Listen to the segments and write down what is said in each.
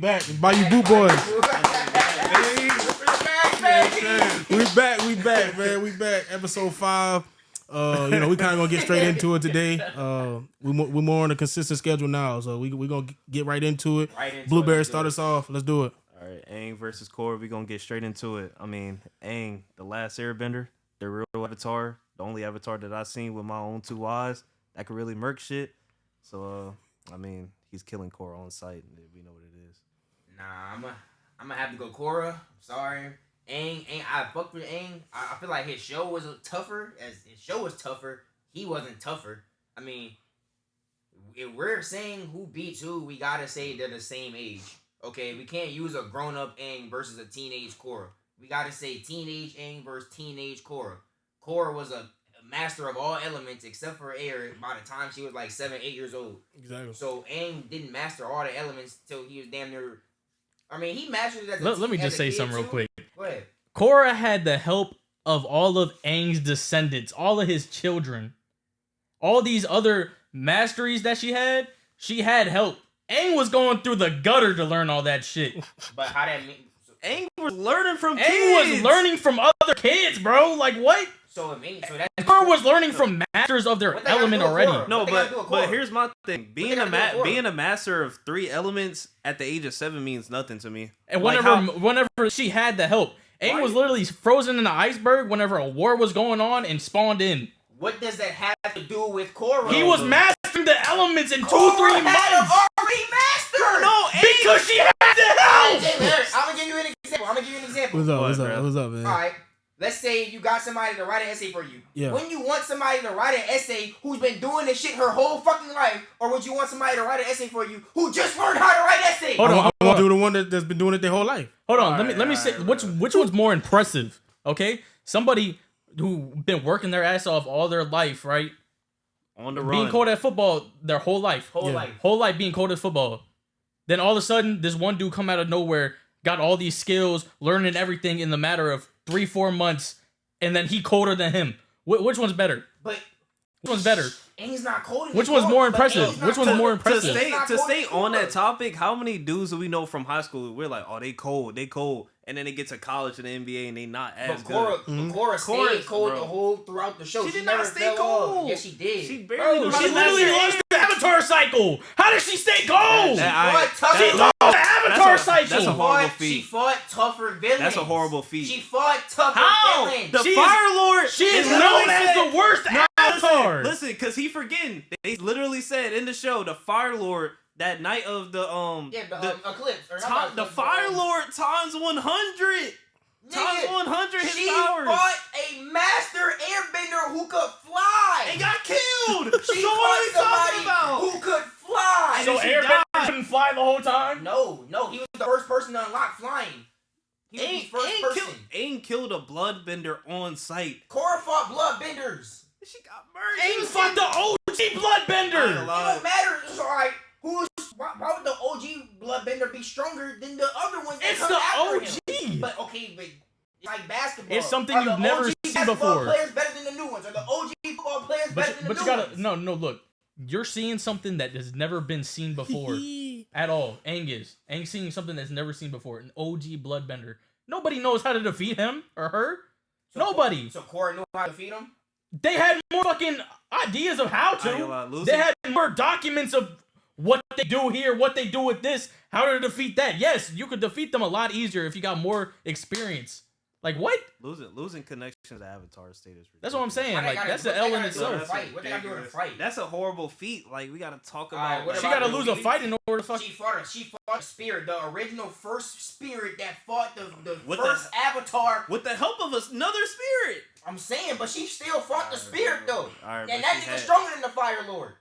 back. Bayou Bootboys. We back, man. We back. Episode 5. We kind of gonna get straight into it today. We're more on a consistent schedule now, so we gonna get right into it. Blueberry, start us off. Let's do it. All right, Aang versus Korra. We gonna get straight into it. I mean, Aang, the last Airbender, the real Avatar, the only Avatar that I've seen with my own 2 eyes that could really murk shit. So, I mean, he's killing Korra on sight, and we know what it is. Nah, I'm gonna have to go Korra. I'm sorry. Aang, I fucked with Aang. I feel like his show was tougher. As his show was tougher, he wasn't tougher. I mean, if we're saying who beats who, we gotta say they're the same age. Okay, we can't use a grown-up Aang versus a teenage Korra. We gotta say teenage Aang versus teenage Korra. Korra was a master of all elements except for air by the time she was like 7, 8 years old. Exactly. So Aang didn't master all the elements till he was damn near. I mean, he mastered it. Let me just say something real quick. Go ahead. Korra had the help of all of Aang's descendants, all of his children. All these other masteries that she had help. Aang was going through the gutter to learn all that shit. But how that mean? Aang was learning from Aang kids. was learning from other kids, bro. Like, what? So it means so that Korra was learning from masters of their element already. No, but here's my thing. Being a master of 3 elements at the age of 7 means nothing to me. And whenever she had the help, Aang was literally frozen in an iceberg whenever a war was going on and spawned in. What does that have to do with Korra? He was mastering the elements in 2-3 months. Already mastered. No, because she had the help. I'm gonna give you an example. What's up, man? All right. Let's say you got somebody to write an essay for you. Yeah. Wouldn't you want somebody to write an essay who's been doing this shit her whole fucking life, or would you want somebody to write an essay for you who just learned how to write essays? Hold on. I want to do the one that's been doing it their whole life. Hold on. Let me say which one's more impressive. Okay, somebody who been working their ass off all their life, right? On the run. Being cold at football their whole life. Whole life being cold at football. Then all of a sudden, this one dude come out of nowhere, got all these skills, learning everything in the matter of 3-4 months, and then he colder than him. Which one's better? But which one's better? Aang's not colder. Which one's more impressive? Which one's more impressive? To stay on that topic, how many dudes do we know from high school? We're like, oh, they cold, and then they get to college and the NBA and they not as good. Korra stayed cold the whole throughout the show. She did not stay cold. Yes, she did. She barely. She literally lost the Avatar cycle. How did she stay cold? She lost the Avatar cycle. That's a horrible feat. She fought tougher villains. That's a horrible feat. She fought tougher villains. The Fire Lord. She is known as the worst Avatar. Listen, because he forgetting. They literally said in the show, the Fire Lord, that night of the eclipse. The Fire Lord times 100. Times 100 his she powers. Fought a master airbender who could fly. And got killed. She so what are we talking about? Who could fly. So airbender couldn't fly the whole time? No, he was the first person to unlock flying. He was the first person. Aang killed a bloodbender on sight. Korra fought bloodbenders. She got murdered. Aang fought the OG bloodbender. It don't matter. It's alright. Why would the OG bloodbender be stronger than the other ones? It's the OG. Him? But it's like basketball. It's something you've never seen before. Players better than the new ones? Are the OG football players better than the new ones? No, look. You're seeing something that has never been seen before at all. Aang's seeing something that's never seen before. An OG bloodbender. Nobody knows how to defeat him or her. Nobody. So Korra knew how to defeat him? They had more fucking ideas of how to. They had more documents of what they do here, what they do with this, how to defeat that. Yes, you could defeat them a lot easier if you got more experience. Like, what? Losing connection to Avatar state is ridiculous. That's what I'm saying. Like, that's an L in itself. What they got to do in a fight? That's a horrible feat. Like, we got to talk about... She got to lose a fight in order to fuck... She fought the spirit, the original first spirit that fought the first Avatar. With the help of another spirit. I'm saying, but she still fought the spirit, though. And that nigga's stronger than the Fire Lord.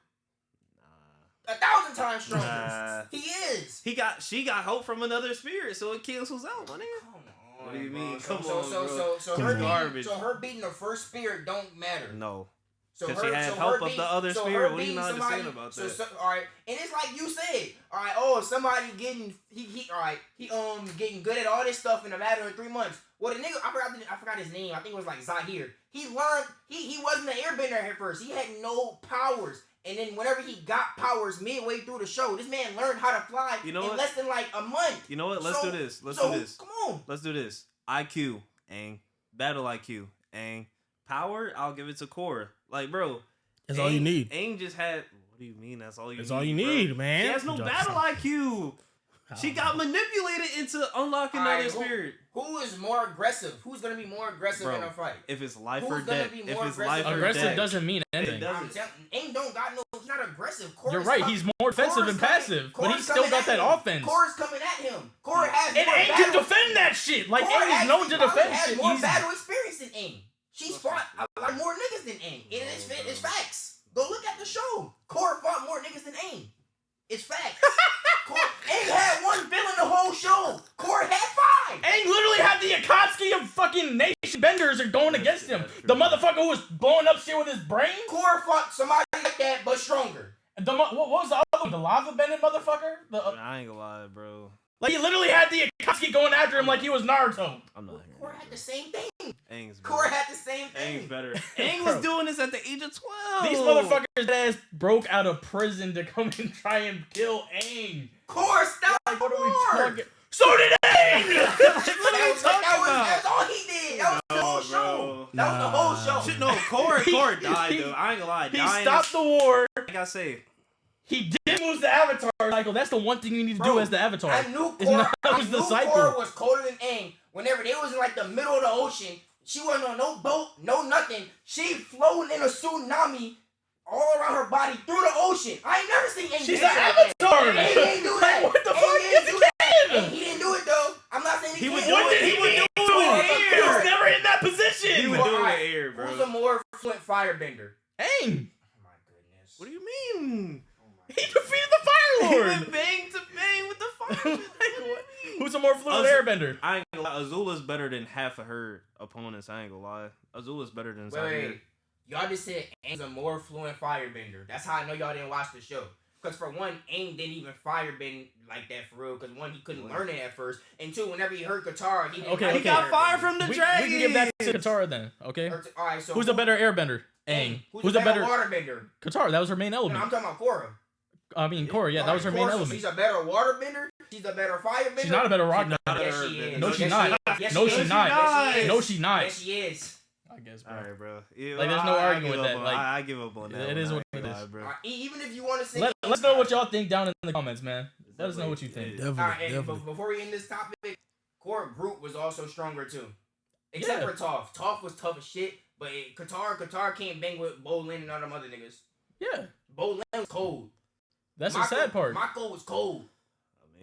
1,000 times stronger. He is. She got help from another spirit, so it cancels out, my nigga. Come on. What do you mean? So her beating the first spirit don't matter. No. Because she had help of the other spirit. What do you not understand about that? All right, and it's like you said. All right, oh, somebody getting getting good at all this stuff in a matter of 3 months. Well, the nigga, I forgot his name. I think it was like Zahir. He learned. He wasn't an airbender at first. He had no powers. And then whenever he got powers midway through the show, this man learned how to fly in less than like a month. You know what? Let's do this. Let's do this. Come on. Let's do this. IQ, Aang. Battle IQ, Aang. Power, I'll give it to Korra. Like, bro. That's all you need. Aang just had... What do you mean that's all you need? That's all you need, man. She has no battle IQ. She got manipulated into unlocking another spirit. Who is more aggressive? Who's gonna be more aggressive in a fight? If it's life Who's or death. If it's life or aggressive death. doesn't mean anything. Aang don't got no. He's not aggressive. You're right. He's more defensive and passive, but he's still got that offense. Korra's coming at him. Korra has and Aang can defend that shit. Like Aang is known to defend shit. More battle experience than Aang. She's fought a lot more niggas than Aang. It's facts. Go look at the show. Korra fought more niggas than Aang. It's facts. Aang had one villain the whole show. Korra had 5. Aang literally had the Akatsuki of fucking nation benders are going against him. The motherfucker who was blowing up shit with his brain. Korra fought somebody like that, but stronger. What was the other one? The lava bending motherfucker? I ain't gonna lie, bro. Like he literally had the Akatsuki going after him like he was Naruto. I'm not here. Korra had the same thing. Aang's better. Korra had the same thing. Aang's better. Aang was doing this at the age of 12. These motherfuckers ass broke out of prison to come and try and kill Aang. Korra stopped What are we war. talking? So did Aang! That's all he did. That was the whole show. That was the whole show. Shit, no, Korra died, though. I ain't gonna lie. He stopped the war. Like I say. He did lose the Avatar cycle. That's the one thing you need to do as the Avatar. I knew Korra cycle. Was colder than Aang. Whenever they was in like the middle of the ocean, she wasn't on no boat, no nothing. She floating in a tsunami all around her body through the ocean. I ain't never seen Aang. She's an Avatar. Aang didn't do that. Like, what the fuck? Yes, he can. He didn't do it though. I'm not saying he would do it. He would do it. He was never in that position. He would do it with air, bro. Who's a more fluent firebender? Aang. Oh my goodness. What do you mean? He defeated the Fire Lord. He went bang to bang with the fire. Who's a more fluent airbender? I ain't gonna lie. Azula's better than half of her opponents. I ain't gonna lie. Azula's better than Wait. Y'all just said Aang's a more fluent firebender. That's how I know y'all didn't watch the show. Because for one, Aang didn't even firebend like that for real. Because one, he couldn't learn it at first. And two, whenever he heard Katara, he didn't He got fire from the dragon. We can give that to Katara then, okay? All right, so who's a better airbender? Aang. Who's a better waterbender? Katara. That was her main element. No, I'm talking about Korra. I mean, Korra, yeah, that was her main element. She's a better waterbender? She's a better firebender? She's not a better rock bender. Yes, she is. No, she's not. No, she's not. No, she's not. Yes, she is. I guess, bro. Alright, bro. Like, there's no arguing with that. Like, I give up on that. It is what it is, bro. Even if you want to say... Let's know what y'all think down in the comments, man. Let us know what you think. Definitely. Before we end this topic, Korra Groot was also stronger, too. Except for Toph. Toph was tough as shit, but Katara can't bang with Bolin and all them other niggas. Yeah. Bolin was cold. That's the sad part. Mako was cold.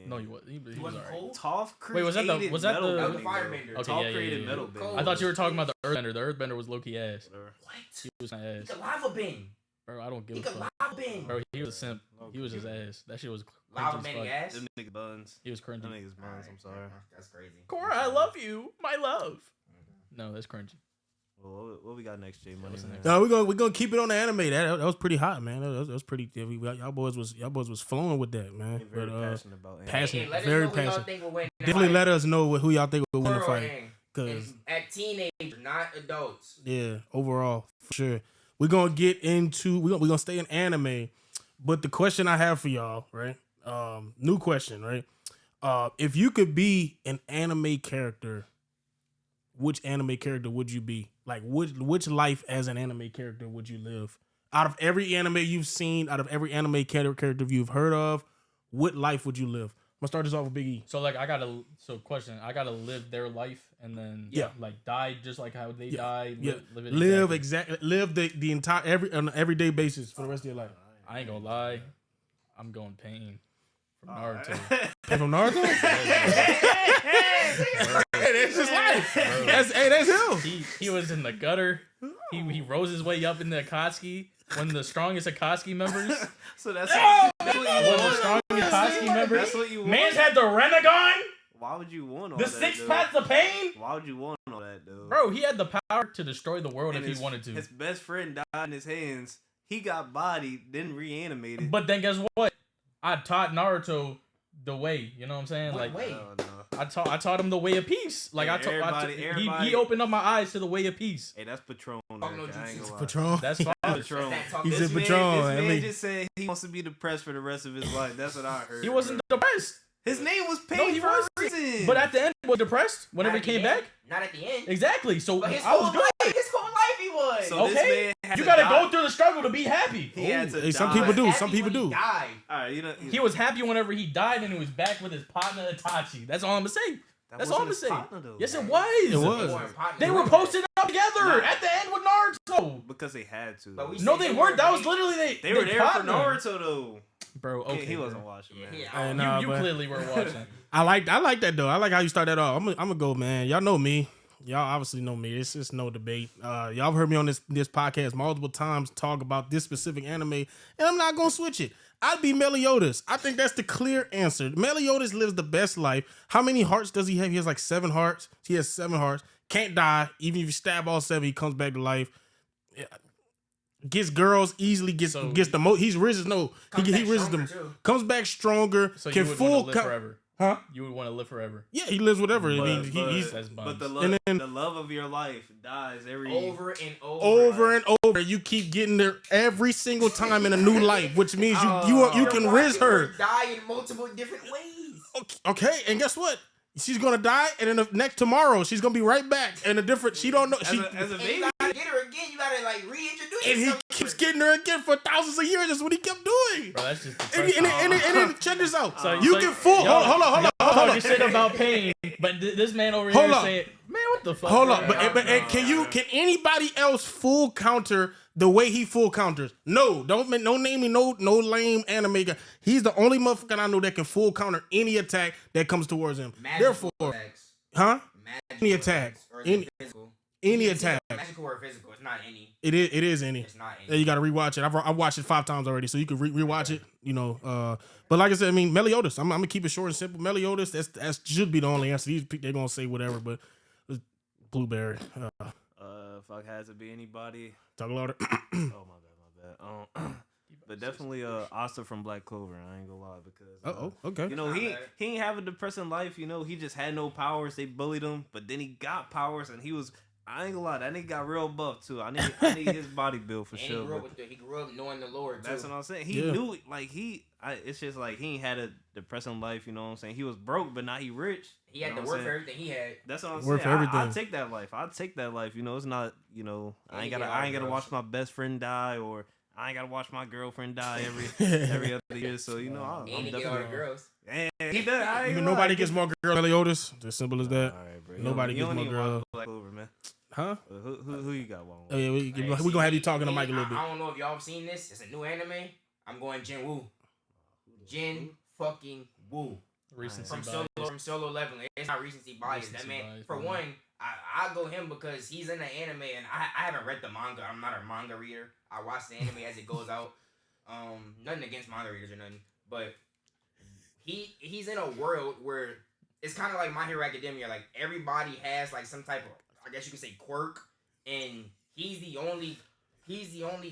No, he was alright. Cold? Toph created Wait, was that the firebender? Okay, Toph yeah, created yeah. metal bending. I thought you were talking about the Earthbender. The Earthbender was low-key ass. What? He was my ass. He could lava bend. Bro, I don't give He a could fuck. lava bend. Bro, he was a simp. He was his ass. That shit was Lava cringy as bending fuck. ass? Them niggas buns. He was cringy. Them niggas buns, I'm sorry. That's crazy. Korra, I love you. My love. No, that's cringy. Well, what we got next, Jay Money? No, we're gonna keep it on the anime. That was pretty hot, man. That was pretty. Y'all boys was flowing with that, man. Very passionate about passionate, Hey, very passionate. Definitely let us know who y'all think will win the fight. Cause at teenagers, not adults. Yeah, overall, for sure. We're gonna get into we're gonna stay in anime, but the question I have for y'all, right? New question, right? If you could be an anime character, which anime character would you be? Like, which life as an anime character would you live? Out of every anime you've seen, out of every anime character you've heard of, what life would you live? I'm gonna start this off with Big E. So like I gotta live their life and then like die just like how they die. Live exactly. Live the entire on an everyday basis for the rest of your life. I ain't gonna lie, I'm going Pain from Naruto. Pain from Naruto? Hey, that's his life. That's him. He was in the gutter. He rose his way up in the Akatsuki. One of the strongest Akatsuki members. So that's one of the strongest Akatsuki members. That's what you want. Man's had the Renegon. Why would you want all the that? The 6 though? paths of pain. Why would you want all that, though? Bro, he had the power to destroy the world and if he wanted to. His best friend died in his hands. He got bodied, then reanimated. But then guess what? I taught Naruto the way. You know what I'm saying? What like way? No. I taught him the way of peace. Like Yeah, he opened up my eyes to the way of peace. Hey, that's Patron. no I ain't gonna lie. Patron. That's fine. Patron. He's This in man, Patron. This I man mean, just said he wants to be depressed for the rest of his life. That's what I heard. He wasn't depressed. His name was No, Payne he for a wasn't. reason. But at the end, he was depressed whenever he came back. Not at the end. Exactly. So But his I was whole good. life, his whole life he was. So this Okay. man had You to gotta die. go through the struggle to be happy. He had to Hey, some die. people do. Happy Some people when he do. died. All right, you know He was happy whenever he died and he was back with his partner Itachi. That's all I'm gonna say. That's all I'm gonna say. Yes, it was. It was. They were posted up together at the end with Naruto. because they had to. But we No, said they weren't. That was great. literally They were there for partnered. Naruto though. Bro, okay. He bro. wasn't watching, man. Yeah, Hey, yeah. nah, You but clearly weren't watching. I like that though. I like how you start that off. I'm gonna go, man. Y'all know me. Y'all obviously know me. It's just no debate. Y'all have heard me on this podcast multiple times talk about this specific anime, and I'm not gonna switch it. I'd be Meliodas. I think that's the clear answer. Meliodas lives the best life. How many hearts does he have? He has like 7 hearts. He has 7 hearts. Can't die. Even if you stab all 7, he comes back to life. Yeah. Gets girls easily. Gets the most. He's risen. No, he risen them. Comes back stronger. So can you would full want to live forever. Huh? You would want to live forever. Yeah, he lives whatever. I mean, he's That's But the bums. love of your life dies every Over and over. over and over. You keep getting there every single time in a new life, which means you can risk her. Die in multiple different ways. Okay, and guess what? She's gonna die, and then the next tomorrow she's gonna be right back in a different. She don't know. as She a And baby. you gotta get her again. You gotta like reintroduce and he yourself. keeps getting her again for thousands of years. That's what he kept doing. Bro, that's just And then check this out. So- You so can fool. y'all- Hold on. talking shit about pain, but this man over Hold here up. saying, "Man, what the fuck?" Hold bro?" up, but can anybody else full counter the way he full counters? No, don't name me no lame anime guy. He's the only motherfucker I know that can full counter any attack that comes towards him. Magical Therefore, attacks. huh? Magical Any attack. attacks, or is it Any- physical? Any It's either attack. Magical or physical. It's not any. It is any. It's not Yeah, any. you got to rewatch it. I've watched it 5 times already, so you can rewatch it. You know, but like I said, I mean, Meliodas. I'm gonna keep it short and simple. Meliodas. That should be the only answer. They're gonna say whatever, but it's Blueberry. If I had to be anybody, Talk louder. oh my bad. But definitely Asta from Black Clover. I ain't gonna lie because Okay. you know he ain't have a depressing life. You know he just had no powers. They bullied him, but then he got powers and he was. I ain't gonna lie, that nigga got real buff too. I need his body build for And sure. he grew up knowing the Lord too. That's what I'm saying. He knew like it's just like he ain't had a depressing life. You know what I'm saying? He was broke, but now he rich. He had You know to what work I'm for saying? everything he had. That's what I'm Work saying. for everything. I'll take that life. I'll take that life. You know, it's not. You know, I ain't And he gotta get all watch girls. my best friend die or. I ain't gotta watch my girlfriend die every other year, so you know I'm And he get all the definitely. girls. And he does. I ain't Even gonna nobody lie. gets more girl than Meliodas. As simple as that. All right, bro. Nobody you gets don't more even girl. watch Black Clover, man. Huh? Who you got? Juan? Oh, yeah, we gonna have you talking to Mike a little bit. I don't know if y'all have seen this. It's a new anime. I'm going Jin Woo. Jin fucking Woo. Recency From solo leveling. It's not recency bias. That Recency man, bias, for man. one, I go him because he's in the anime and I haven't read the manga. I'm not a manga reader. I watch the anime as it goes out. Nothing against manga readers or nothing, but he's in a world where it's kind of like My Hero Academia. Like everybody has like some type of, I guess you could say, quirk, and he's the only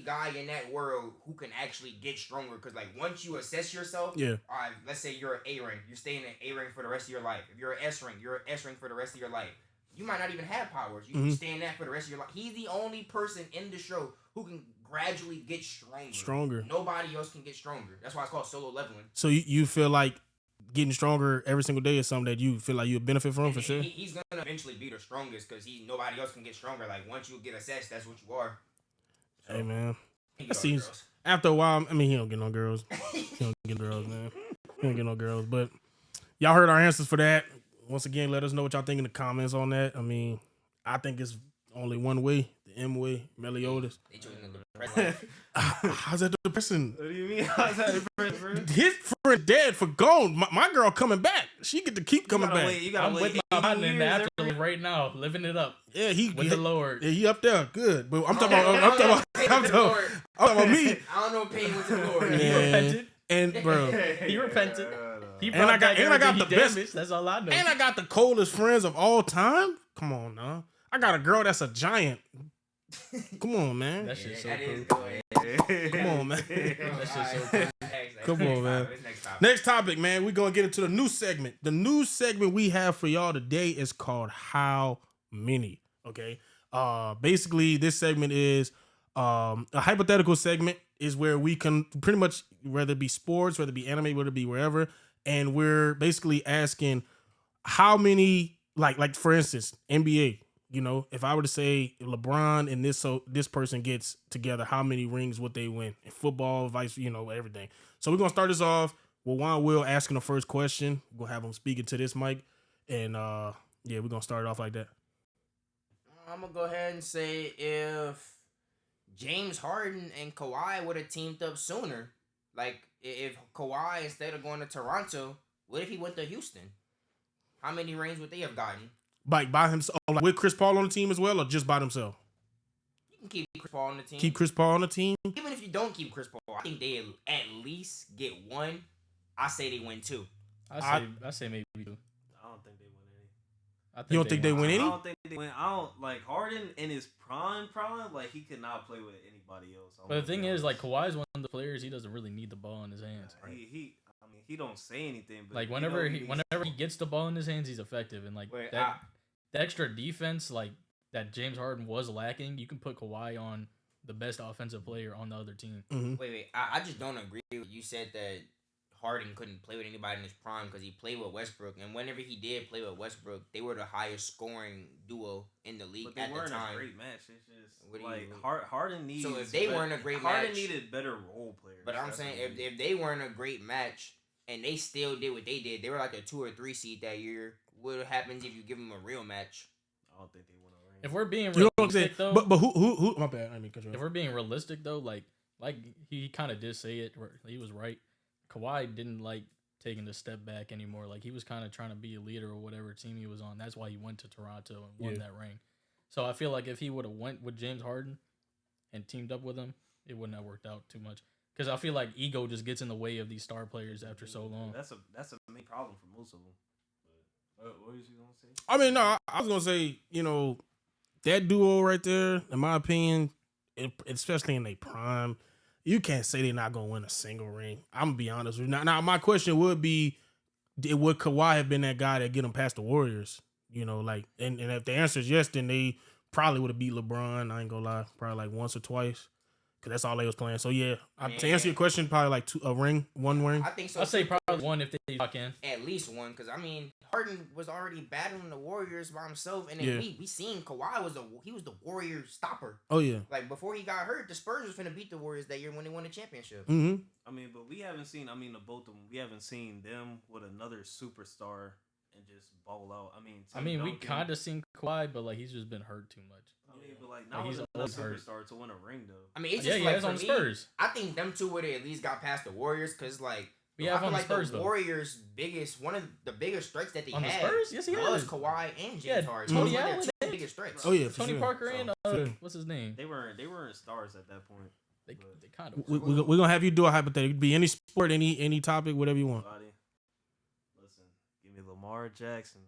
guy in that world who can actually get stronger. Because like once you assess yourself, Yeah. all right, let's say you're an A rank, you're staying in A rank for the rest of your life. If you're an S rank, you're an S rank for the rest of your life. You might not even have powers. You can stay in that for the rest of your life. He's the only person in the show who can gradually get stronger. Nobody else can get stronger. That's why it's called solo leveling. So you feel like getting stronger every single day is something that you feel like you benefit from for sure? He's gonna eventually be the strongest because nobody else can get stronger. Like once you get assessed, that's what you are. So, Hey man, he that got seems. girls. After a while, I mean, he don't get no girls. He don't get girls, man. He don't get no girls. But y'all heard our answers for that. Once again, let us know what y'all think in the comments on that. I mean, I think it's only one way, the M way, Meliodas. They choosing the depressing. How's that depressing? What do you mean? How's that different, bro? His friend dead for gone. My girl coming back. She get to keep coming back. You gotta I'm wait with my 80 partner in the years afterlife right now, living it up Yeah, with the Lord. Yeah, he up there, good. But I'm talking about me. I don't know if pain with the Lord. He Yeah. repented. And bro, He repented. He And brought I got- back and I got everything the he best- damaged. That's all I know. and I got the coldest friends of all time. Come on now, I got a girl that's a giant. Come on, man. That shit's so That is cool. good. Come on, man. That's shit's so cool. Come on, man. Next topic, man. We're gonna get into the new segment. The new segment we have for y'all today is called How Many. Okay. Basically, this segment is A hypothetical segment is where we can pretty much, whether it be sports, whether it be anime, whether it be wherever, and we're basically asking how many, like for instance, NBA. You know, if I were to say LeBron and this person gets together, how many rings would they win? In football, everything. So we're gonna start this off with Juan Will asking the first question. We're gonna have him speaking to this mic, and we're gonna start it off like that. I'm gonna go ahead and say if James Harden and Kawhi would have teamed up sooner, like if Kawhi, instead of going to Toronto, what if he went to Houston? How many rings would they have gotten? By himself, like with Chris Paul on the team as well, or just by himself? You can keep Chris Paul on the team. Keep Chris Paul on the team? Even if you don't keep Chris Paul, I think they at least get one. I say they win two. I say maybe two. I don't think they win any. You don't think they win any? I don't think they win. I don't like Harden in his prime. Like he could not play with anybody else. But the thing is, like Kawhi's one of the players. He doesn't really need the ball in his hands. He don't say anything. But like whenever he gets the ball in his hands, he's effective. And like the extra defense, like that James Harden was lacking, you can put Kawhi on the best offensive player on the other team. Mm-hmm. Wait. I just don't agree with you. Said that Harden couldn't play with anybody in his prime because he played with Westbrook, and whenever he did play with Westbrook, they were the highest scoring duo in the league at the time. But they weren't a great match. It's just like Harden needs. So if they weren't a great match, Harden needed better role players. But I'm saying if they weren't a great match and they still did what they did, they were like a 2 or 3 seed that year. What happens if you give them a real match? I don't think they win a ring. If we're being realistic, though, but who? My bad. I mean, if we're being realistic though, like he kind of did say it. He was right. Kawhi didn't like taking the step back anymore. Like he was kind of trying to be a leader or whatever team he was on. That's why he went to Toronto and won that ring. So I feel like if he would have went with James Harden and teamed up with him, it wouldn't have worked out too much. Because I feel like ego just gets in the way of these star players after so long. That's a main problem for most of them. But what was you gonna say? I mean, no, I was gonna say, that duo right there, in my opinion, especially in their prime, you can't say they're not gonna win a single ring. I'm gonna be honest with you. Now my question would be, would Kawhi have been that guy that get him past the Warriors? And if the answer is yes, then they probably would have beat LeBron. I ain't gonna lie, probably like once or twice. Cause that's all they was playing. So yeah, to answer your question, probably like one ring. I think so. I'd say probably one if they lock in. At least one, because I mean, Harden was already battling the Warriors by himself, and then we seen Kawhi was the Warrior stopper. Oh yeah. Like before he got hurt, the Spurs was finna beat the Warriors that year when they won the championship. Mm-hmm. I mean, but we haven't seen. I mean, the both of them. We haven't seen them with another superstar and just ball out. I mean, we kind of seen Kawhi, but like he's just been hurt too much. I mean, but like not with another superstar to win a ring though. I mean, it's just like on the Spurs. I think them two would have at least got past the Warriors because like I feel like Spurs, the Warriors' one of the biggest strengths that they on had the Spurs? Yes, he was is. Kawhi and James Harden. Tony Those were Allen, their two biggest strengths. Oh yeah, Tony sure. Parker and what's his name? They weren't stars at that point. They kind of. We're gonna have you do a hypothetical. It could be any sport, any topic, whatever you want. Listen, give me Lamar Jackson.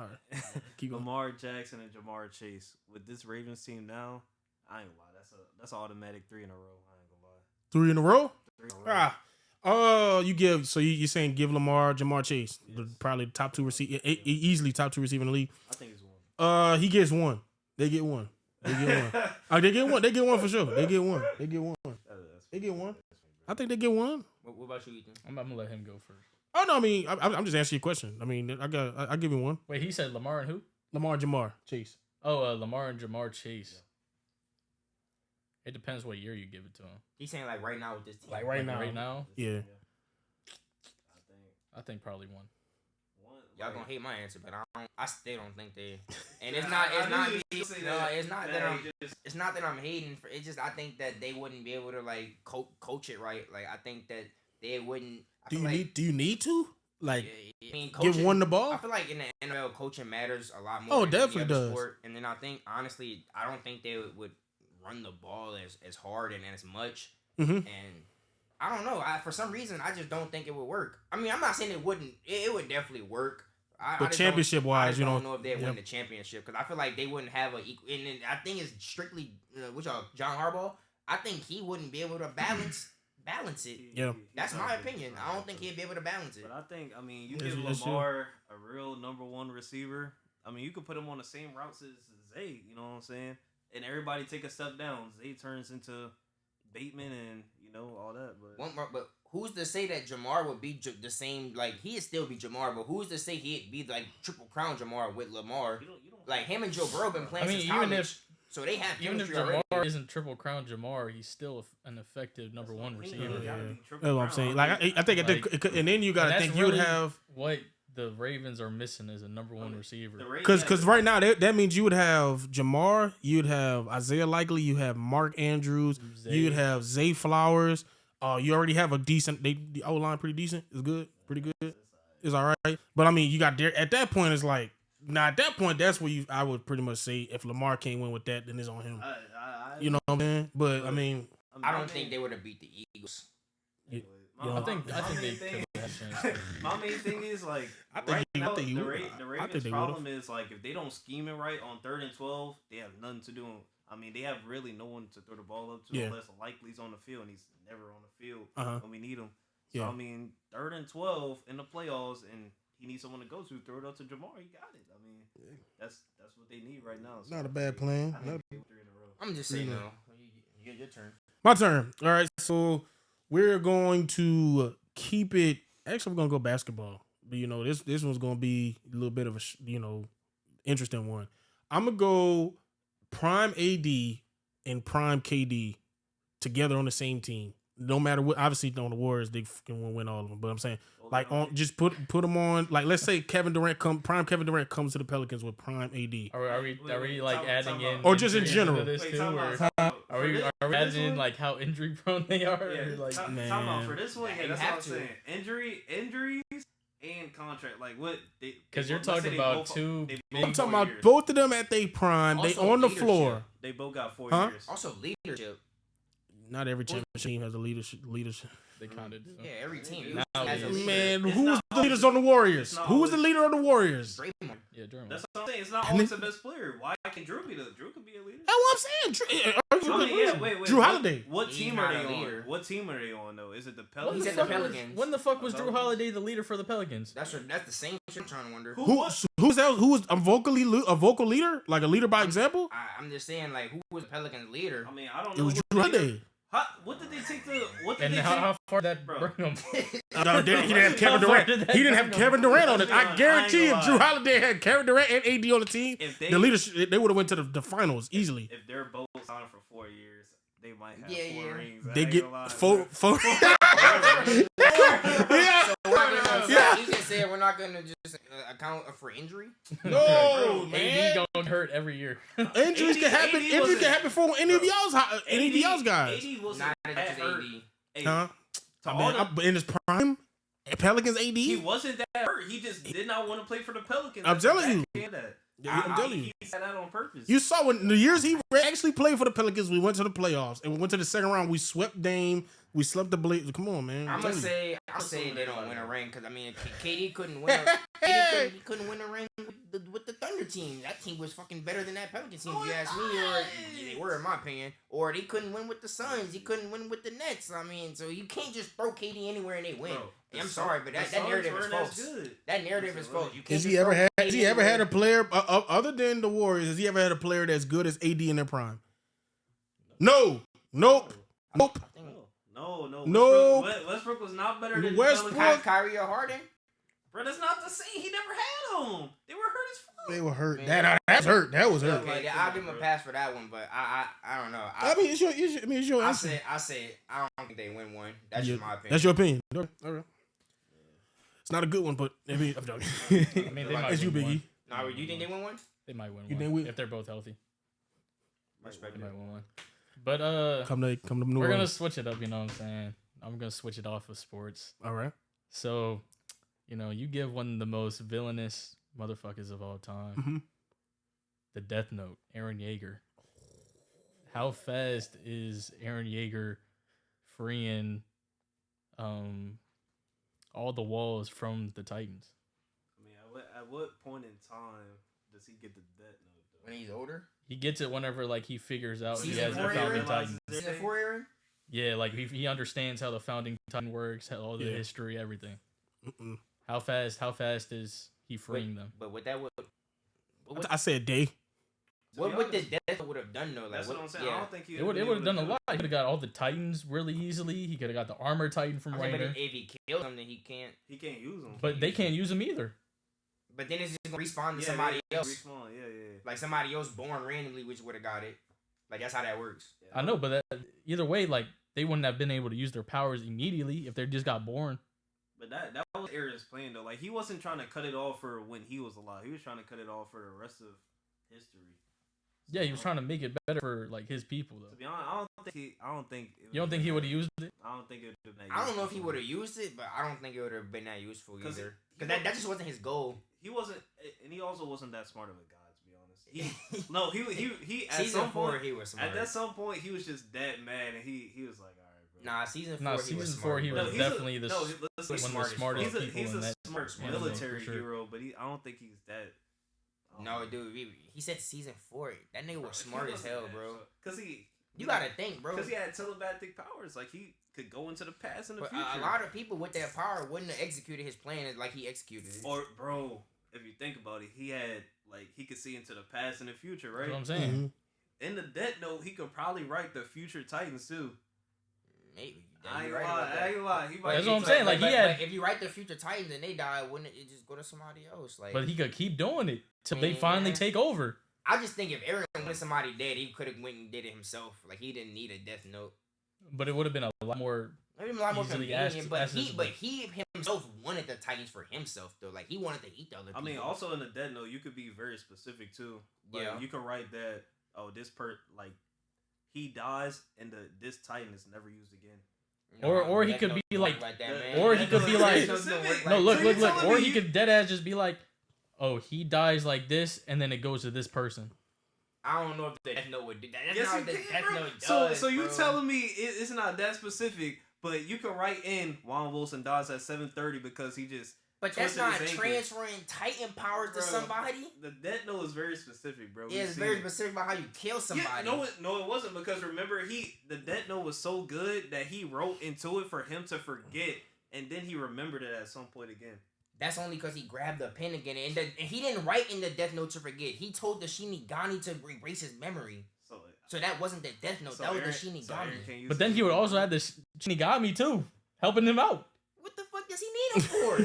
All right, keep going. Lamar Jackson and Jamar Chase with this Ravens team now. I ain't gonna lie, that's an automatic 3 in a row. I ain't gonna lie. 3 in a row? 3 in a row. You're saying give Lamar, Jamar Chase, probably top 2 receiver, easily top 2 receiver in the league. I think he's one. He gets one. They get one. They get one. They get one for sure. They get one. They get one. I think they get one. What about you, Ethan? I'm gonna let him go first. Oh no, I mean I'm just answering your question. I mean I give you one. Wait, he said Lamar and who? Lamar, Jamar Chase. Oh, Lamar and Jamar Chase. Yeah. It depends what year you give it to him. He's saying like right now with this team. Like right now. Right now? Yeah. I think probably one. Y'all gonna hate my answer, but I still don't think they. And it's not that I'm hating. It's just I think that they wouldn't be able to like coach it right. Like I think that they wouldn't. Do you need to? Like, I mean, coaching, give one the ball? I feel like in the NFL, coaching matters a lot more. Oh, than definitely any other does. Sport. And then I think, honestly, I don't think they would run the ball as hard and as much. Mm-hmm. And I don't know. For some reason, I just don't think it would work. I mean, I'm not saying it wouldn't. It would definitely work. But championship wise, I don't know if they'd win the championship because I feel like they wouldn't have a equal. And I think it's strictly John Harbaugh. I think he wouldn't be able to balance it. Yeah, that's my opinion. I don't think he'd be able to balance it. But I think, you give Lamar a real number 1 receiver. I mean, you could put him on the same routes as Zay. You know what I'm saying? and everybody take a step down. Zay turns into Bateman and all that. But who's to say that Jamar would be the same? Like he'd still be Jamar, but who's to say he'd be like triple crown Jamar with Lamar? You don't like him and Joe Burrow been playing since college. So they have even if Jamar isn't triple crown Jamar, he's still an effective number one receiver. That's what I'm saying. Like I think, and then you gotta think you would have what the Ravens are missing is a number one receiver. Because right now that means you would have Jamar, you'd have Isaiah Likely, you have Mark Andrews, you'd have Zay Flowers. You already have a decent. The O line pretty decent. It's good, pretty good. It's all right. But I mean, you got there at that point. It's like. Now at that point, that's where I would pretty much say if Lamar can't win with that, then it's on him. You know what I'm saying? But I mean, I don't think they would have beat the Eagles. I think they could have changed. My main thing is like the Ravens' problem is like if they don't scheme it right on 3rd and 12, they have nothing to do. I mean, they have really no one to throw the ball up to unless Likely's on the field, and he's never on the field when we need him. So I mean, 3rd and 12 in the playoffs and. He needs someone to go to. Throw it up to Jamar. He got it. I mean, that's what they need right now. So not a bad plan. I'm just saying, no. Your turn. My turn. All right. So we're going to keep it. Actually, we're gonna go basketball. But this one's gonna be a little bit of a interesting one. I'm gonna go prime AD and prime KD together on the same team. No matter what, obviously on the Warriors they can win all of them. But I'm saying like on just put them on. Like let's say Kevin Durant comes to the Pelicans with prime AD. Are we like adding in or just in general? This too, are we adding in like how injury prone they are? Yeah, like man. For this one, that's what I'm saying. Injuries and contract. Like what? Because you're talking about two. I'm talking about both of them at their prime. Also they on the leadership. floor. They both got 4 years. Also leadership. Not every championship team has a leadership. They kind of do. Yeah, every team. Man, who was the leaders on the Warriors? Who was the leader on the Warriors? Yeah, Draymond. That's what I'm saying. It's not always the best player. Why can Drew be Drew could be a leader? That's what I'm saying. Wait. Drew Holiday. What team are they on? What team are they on though? Is it the Pelicans? He's at the Pelicans. When the fuck was Drew Holiday the leader for the Pelicans? That's the same shit. I'm trying to wonder. Who's that? Who was a vocal leader? Like a leader by example? I'm just saying, like, who was the Pelicans leader? I mean, I don't know. It was Drew Holiday. What did they take to? How far did that bring him? No, he didn't have Kevin Durant. He didn't have Kevin Durant on it. I guarantee if Drew Holiday had Kevin Durant and AD on the team, the leadership they would have went to the finals easily. If they're both signed for 4 years, they might have 4 rings. They get four. You can say we're not gonna just account for injury. No, man. AD gonna hurt every year. Injuries can happen. Injuries can happen for any of y'all's guys. AD was not just AD. Huh? But in his prime, Pelicans AD. He wasn't that hurt. He just did not want to play for the Pelicans. I'm telling you. I'm telling you. He said that on purpose. You saw when the years he actually played for the Pelicans, we went to the playoffs and we went to the second round. We swept Dame. We swept the Blazers. Come on, man. I'll say they don't win a ring because I mean KD couldn't win. He couldn't win a ring with the Thunder team. That team was fucking better than that Pelicans team. If you ask me, or they were in my opinion. Or they couldn't win with the Suns. He couldn't win with the Nets. I mean, so you can't just throw KD anywhere and they win. Bro, I'm sorry, but that narrative is false. That narrative is false. You can't. Has he ever had a player other than the Warriors? Has he ever had a player that's good as AD in their prime? No. Nope. No. Westbrook was not better than Westbrook. Kyrie or Harden. Bro, that's not the same. He never had them. They were hurt as fuck. They were hurt. That's hurt. That was hurt. Okay, I'll give him a pass for that one, but I don't know. It's your answer. I say I don't think they win one. That's just my opinion. That's your opinion. Okay. It's not a good one, but I'm joking. I mean, they might it's you, Biggie. No, you think they win one? They might win one if they're both healthy. They might win one. But come to New we're gonna switch it up. You know what I'm saying? I'm gonna switch it off of sports. All right. So, you give one of the most villainous motherfuckers of all time, the Death Note, Aaron Yeager. How fast is Aaron Yeager freeing all the walls from the Titans? I mean, at what point in time does he get the Death Note? When he's older? He gets it whenever he figures out he has the founding Titan. Season 4 era? Yeah, he understands how the founding Titan works, all the history, everything. How fast is he freeing them? But with that, I said day. What would the death would have done though? Like, That's what I'm saying. Yeah. I don't think he It would have done a lot. He could have got all the Titans really easily. He could have got the armor Titan from But Rainer. if he kills him, then he can't. He can't use them. But they can't use him either. But then it's just gonna respawn to somebody else. Respawn. Yeah. Like somebody else born randomly, which would have got it. Like that's how that works. Yeah. I know, but either way, like they wouldn't have been able to use their powers immediately if they just got born. But that was Aaron's plan though. Like he wasn't trying to cut it off for when he was alive. He was trying to cut it off for the rest of history. Yeah, he was trying to make it better for like his people though. To be honest, I don't think. You don't think he would have used it? I don't think it would have been. I don't know if he would have used it, but I don't think it would have been that useful either. Because that just wasn't his goal. He wasn't, and he also wasn't that smart of a guy, to be honest. He at season some 4 point, he was smart. at some point he was just that mad, and he was like, all right, bro. Nah, season 4 he was season smart. 4 he was definitely one of the smartest people. He's in a that smart anime, military for sure. hero, but I don't think he's that. No, dude, he said season 4. That nigga was smart as hell, bro. Cause You gotta think, bro. Because he had telepathic powers, like he could go into the past and the But future. a lot of people with that power wouldn't have executed his plan like he executed it. Or, bro, if you think about it, he had he could see into the past and the future, right? That's what I'm saying. Mm-hmm. In the Death Note, he could probably write the future Titans too. Maybe. I ain't gonna lie. That's what I'm saying. Like, he had. But if you write the future Titans and they die, wouldn't it just go to somebody else? Like, But he could keep doing it till they finally take over. I just think if Aaron wanted somebody dead, he could have went and did it himself. Like he didn't need a Death Note. But it would have been a lot more. Maybe a lot more Easily convenient. But accessible. he himself wanted the Titans for himself though. Like he wanted to eat the other people. I mean, also in the Death Note, you could be very specific too. But Yeah. you could write that, this he dies and this Titan is never used again. Or he Death could Note be don't like- work that, man. or he Death could Note be don't like- work like No, look. telling Or me he could dead ass just be like, oh, he dies like this, and then it goes to this person. I don't know if the Death Note would do that. That's Yes, not you what the can, Death bro. Note does, So you bro. telling me it's not that specific, but you can write in Juan Wilson dies at 7:30 because he just. But that's twisted not his ankle. transferring Titan powers to Bro, somebody. The Death Note is very specific, bro. Yeah, it's very specific about how you kill somebody. Yeah, no, it wasn't, because remember the Death Note was so good that he wrote into it for him to forget, and then he remembered it at some point again. That's only because he grabbed the pen again, and he didn't write in the Death Note to forget. He told the Shinigami to erase his memory. So that wasn't the Death Note. That was the Shinigami. But then he would also have the Shinigami too, helping him out. What the fuck does he need him for?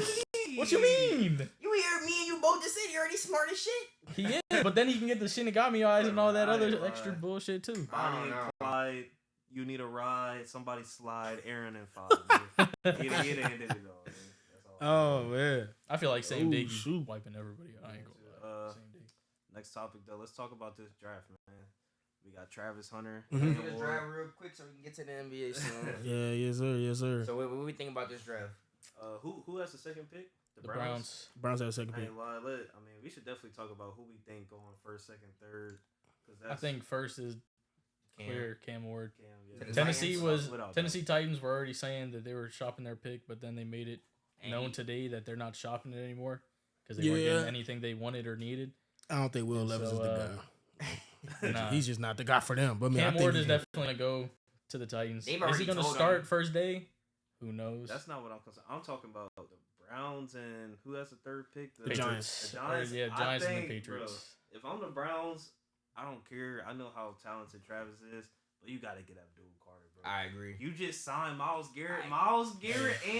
What you mean? You hear me and you both just said he already smart as shit. He is, but then he can get the Shinigami eyes and all that I other ain't extra lying. bullshit too. Bonnie and Clyde, you need a ride. Somebody slide. Aaron and 5. He done ended it all. Man. That's all. Oh man. I feel like same day shoot. you wiping everybody out. I ain't gonna lie. Same day. Next topic though. Let's talk about this draft, man. We got Travis Hunter. Mhm. Let's do this draft real quick so we can get to the NBA soon. Yeah, yes sir. So what we think about this draft? Who has the second pick? The Browns. Browns have a second I pick. ain't lie. We should definitely talk about who we think going first, second, third. I think first is clear Cam Ward. To the Tennessee Titans? Tennessee Titans were already saying that they were shopping their pick, but then they made it known today that they're not shopping it anymore because they weren't getting anything they wanted or needed. I don't think Will Levis is the guy. Nah. He's just not the guy for them. But I mean, Cam I think Ward is definitely gonna go to the Titans. They've Is already he gonna told start him. first day? Who knows? That's not what I'm concerned. I'm talking about the Browns and who has the third pick? The Giants. The Giants. Yeah, I Giants and the think, Patriots. Bro, if I'm the Browns, I don't care. I know how talented Travis is, but you got to get Abdul Carter, bro. I agree. You just signed Myles Garrett, and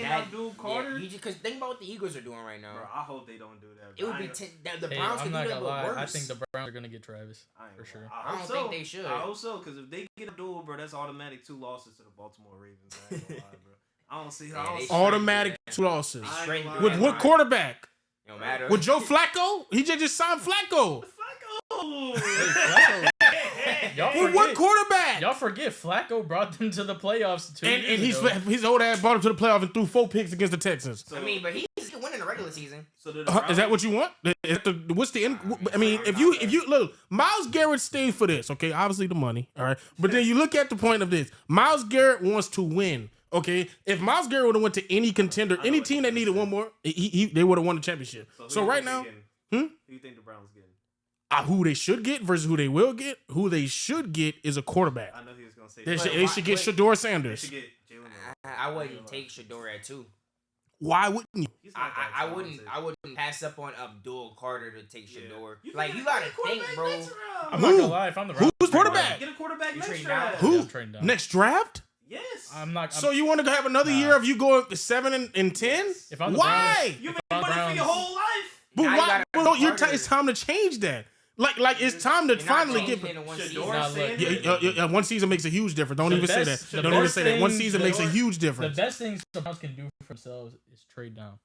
That- Abdul Carter. Yeah, because think about what the Eagles are doing right now. Bro, I hope they don't do that. It would be the Browns I'm can Oh, not do that, gonna but lie. worse. I think the Browns are gonna get Travis for sure. I don't think they should. I hope so, because if they get Abdul, bro, that's automatic 2 losses to the Baltimore Ravens. I ain't gonna lie, bro. I don't see how. they automatic 2 losses. I ain't Straight gonna through lie. With what quarterback? No matter. With Joe Flacco? He just signed Flacco. Flacco. Y'all With what quarterback? Y'all forget Flacco brought them to the playoffs 2 And years ago. his old ass brought him to the playoff and threw 4 picks against the Texans. So, I mean, but he's winning the regular season. so did Is that what you want? What's the end? I mean, if you look, Myles Garrett stayed for this, okay? Obviously the money, all right. But then you look at the point of this. Myles Garrett wants to win, okay? If Myles Garrett would have went to any contender, any team that needed one more, they would have won the championship. who So you right think now, they getting? Who you think the Browns getting? who they should get versus who they will get. Who they should get is a quarterback. I know he was gonna say They that. should get Shador They Sanders. should get Jalen. I wouldn't take Shador at 2. Why wouldn't you? I wouldn't pass up on Abdul Carter to take Shador. Like you gotta think, bro. I'm not gonna lie. If I'm the Browns, Who's quarterback? Get a quarterback next trading draft. down? Who? I'm trading down. Next draft? Yes. So you want to have another year of you going 7 and 10? If I'm the Why? Browns, You've if been I'm the money for your Browns- whole life. But Now you why? gotta Well, Carter. it's time to change that. Like it's time to You're not finally changing get. it in one Shador season. Nah, look, Yeah, one season makes a huge difference. Don't The even say best- that. the Don't even best say that. One thing- season makes a huge The difference. best things the Browns can do for themselves is trade down.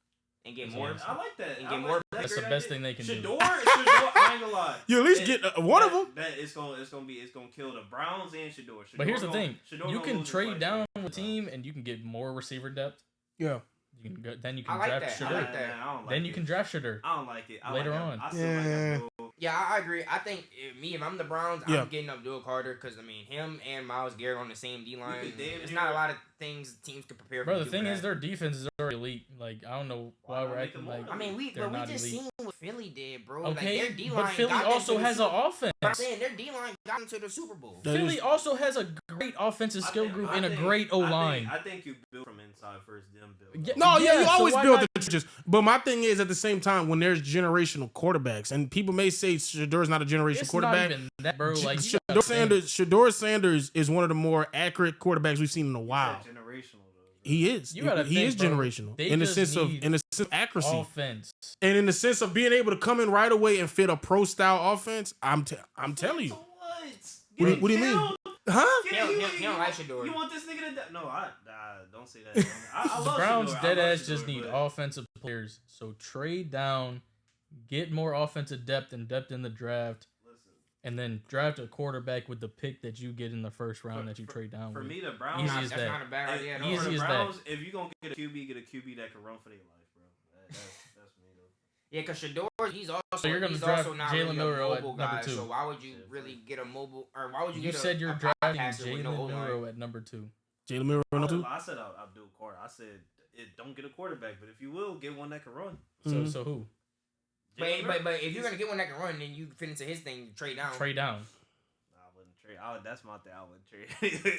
And get Yeah. more. I like that. And I get like more- that. That's the Great best idea. thing they can do. Shador, I ain't gonna lie. You at least get one of them. That it's gonna kill the Browns and Shador. But here's the Shador thing: Shador you gonna can lose his trade first down game. with a team, and you can get more receiver depth. Yeah. You can go, then you I can like draft that. I Shador. like that. I don't like Then you it. can draft Shador. I don't like it. later like on. I still Yeah. like Abdul. Yeah, I agree. I think if I'm the Browns, Yeah. I'm getting Abdul Carter because I mean him and Myles Garrett on the same D line. could damn There's near- not a lot of things teams could prepare for. Bro, to the do thing for is, that. their defense is already elite. Like, I don't know why Why we're not acting make them like. more I mean, we they're not just elite. seen what Philly did, bro. Okay, like, their D-line but Philly got them also to the has an Super- But I'm offense. saying their D line got into the Super Bowl. That Philly is- also has a great offensive skill group and a great O line. I think you build from inside first, then build. Yeah. No, yeah, you so always why build not- the trenches. But my thing is, at the same time, when there's generational quarterbacks, and people may say Shador's not a generational It's quarterback. not even that, bro. Like, you Shador gotta think. Sanders is one of the more accurate quarterbacks we've seen in a while. Generational though. He is. You gotta he think, is bro. generational They in the just sense of need accuracy, offense. and in the sense of being able to come in right away and fit a pro style offense. I'm telling you. What do you mean? Huh? He don't like Shador. You want this nigga to? No, don't say that. I The love Browns Shador. I dead love ass just Shador, need but- offensive players. So trade down, get more offensive depth and depth in the draft, Listen, and then draft a quarterback with the pick that you get in the first round that you trade down for with. me, the Browns. Easy Nah, as that's that. not a bad idea. at all. Easy for the as that. Browns, if you gonna get a QB that can run for their life, bro. That's me though. Yeah, because Shador, he's also So you're gonna he's draft also not Jalen really Milroe a at mobile number guy. 2. So why would you Yeah, really get a mobile, or why would you You get said a you're pocket drafting passer with Jalen no O-line? Milroe at number 2. Jalen Milroe number 2. I said Abdul Carter. I said don't get a quarterback, but if you will, get one that can run. So who? But Jalen if you're Milroe- gonna get one that can run, then you fit into his thing, trade down. Trade down. I wouldn't trade. That's my thing. I wouldn't trade.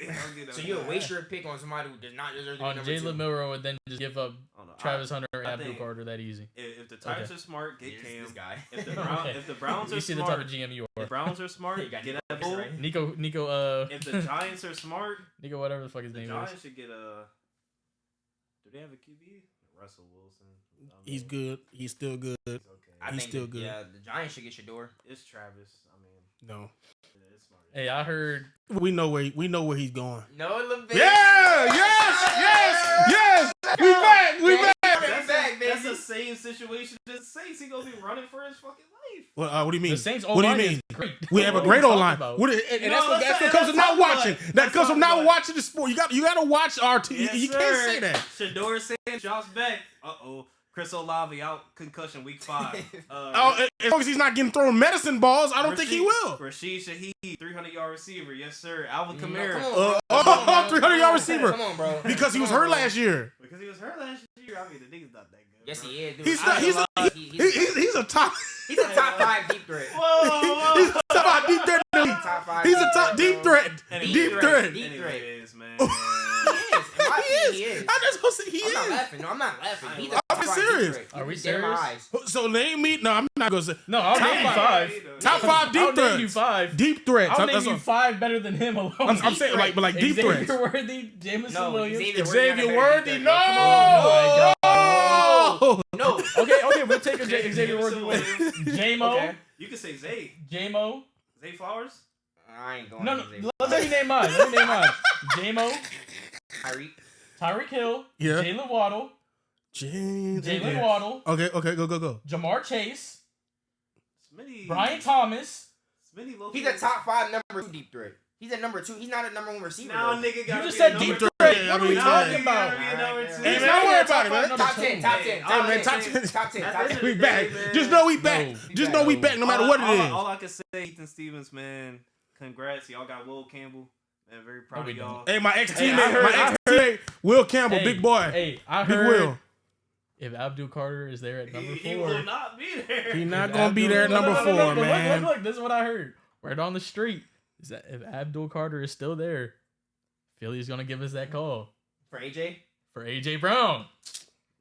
Don't get no So you'll guy. waste your pick on somebody who does not deserve to be On number 2. Jalen Milroe and then just give up I don't know. Travis Hunter and I Abdul think- Carter that easy. If the Titans are smart, get Here's Cam. this guy. If the Okay. Browns You are see the smart, type of GM you if are. the Browns are smart, You got get Nico, Abdul. right? Nico, If the Giants are smart, Nico, whatever the fuck his the name Giants is. should get a. Do they have a QB? Russell Wilson. I mean, He's good. He's still good. He's okay. I He's think still good. Yeah, the Giants should get Shador. It's Travis. I mean, No, it's smart. Hey, I heard we know where he's going. No, LeVay. Yeah, yes. We back. We back. That's the same situation as Saints. He gonna be running for his fucking life. What do you mean? the Saints What do you O-line mean? is great. We have a What great are you O line. talking about? And No, that's let's what comes from not talk about watching. it. That Let's comes from talk not about it. watching the sport. You gotta watch our team. Yes, You can't say sir. that. Shador Sanders, Josh Beck. Chris Olave out concussion week 5. Oh, as long as he's not getting thrown medicine balls, I don't think he will. Rashid Shaheed, 300-yard receiver. Yes, sir. Alvin Come Kamara. on, bro. 300-yard receiver. Come on, bro. Because he was hurt last year. Because he was hurt last year. I mean, the nigga's not that good. Yes, bro. he is. Dude. He's not. He's a top. He's a top 5 deep threat. Whoa, He's a top 5 deep threat. Top 5. He's a top deep threat. Deep threat. Deep threat. Anyways, man. He is. In my opinion, he is. I'm just gonna say he I'm not is. laughing. No, I'm not laughing. He's a I'm top 5 deep serious. threat. Are we He's dead in my serious? eyes. So name me. No, I'm not gonna say. No, I'll Top name you 5. Top 5 deep I'll threats. name you 5. Deep threats. I'll That's name you what- 5 better than him alone. I'm saying like deep Xavier threats. Worthy, Jameson No, Williams. Xavier Worthy. No. Oh Oh. No. Okay, we'll take a Xavier Worthy with J-Mo. Okay. You can say Zay. J-Mo. Zay Flowers. I ain't going No, to Xavier. let me name mine. J-Mo, Tyreek. Tyreek Hill, Yeah. Jalen Waddle, Jalen Waddle, Okay. Go. Jamar Chase, Smitty. Brian Thomas. Smitty low. He's a top 5 number 2 deep threat. He's at number 2. He's not a number 1 receiver. Now, though. nigga, gotta just be said a deep number threat. two. Yeah, I mean, Now talking nigga about- gotta be a number two. Hey, man, don't worry about it, man. Top 10. Top 10. Hey, Top man, 10. top 10. Top 10. Top 10. We back. Just know we back. No. Just know we back no matter what it is. All I can say, Ethan Stevens, man, congrats. Y'all got Will Campbell. Man, very proud No, of we y'all. Hey, my Hey, I ex-teammate, Will Campbell, Hey, big boy. Hey, I Big heard Will. if Abdul Carter is there at number 4. He will not be there. He not if gonna be Abdul- there at number 4, but man. Look, this is what I heard. Right on the street. Is that if Abdul Carter is still there, Philly's gonna give us that call For AJ? for AJ Brown.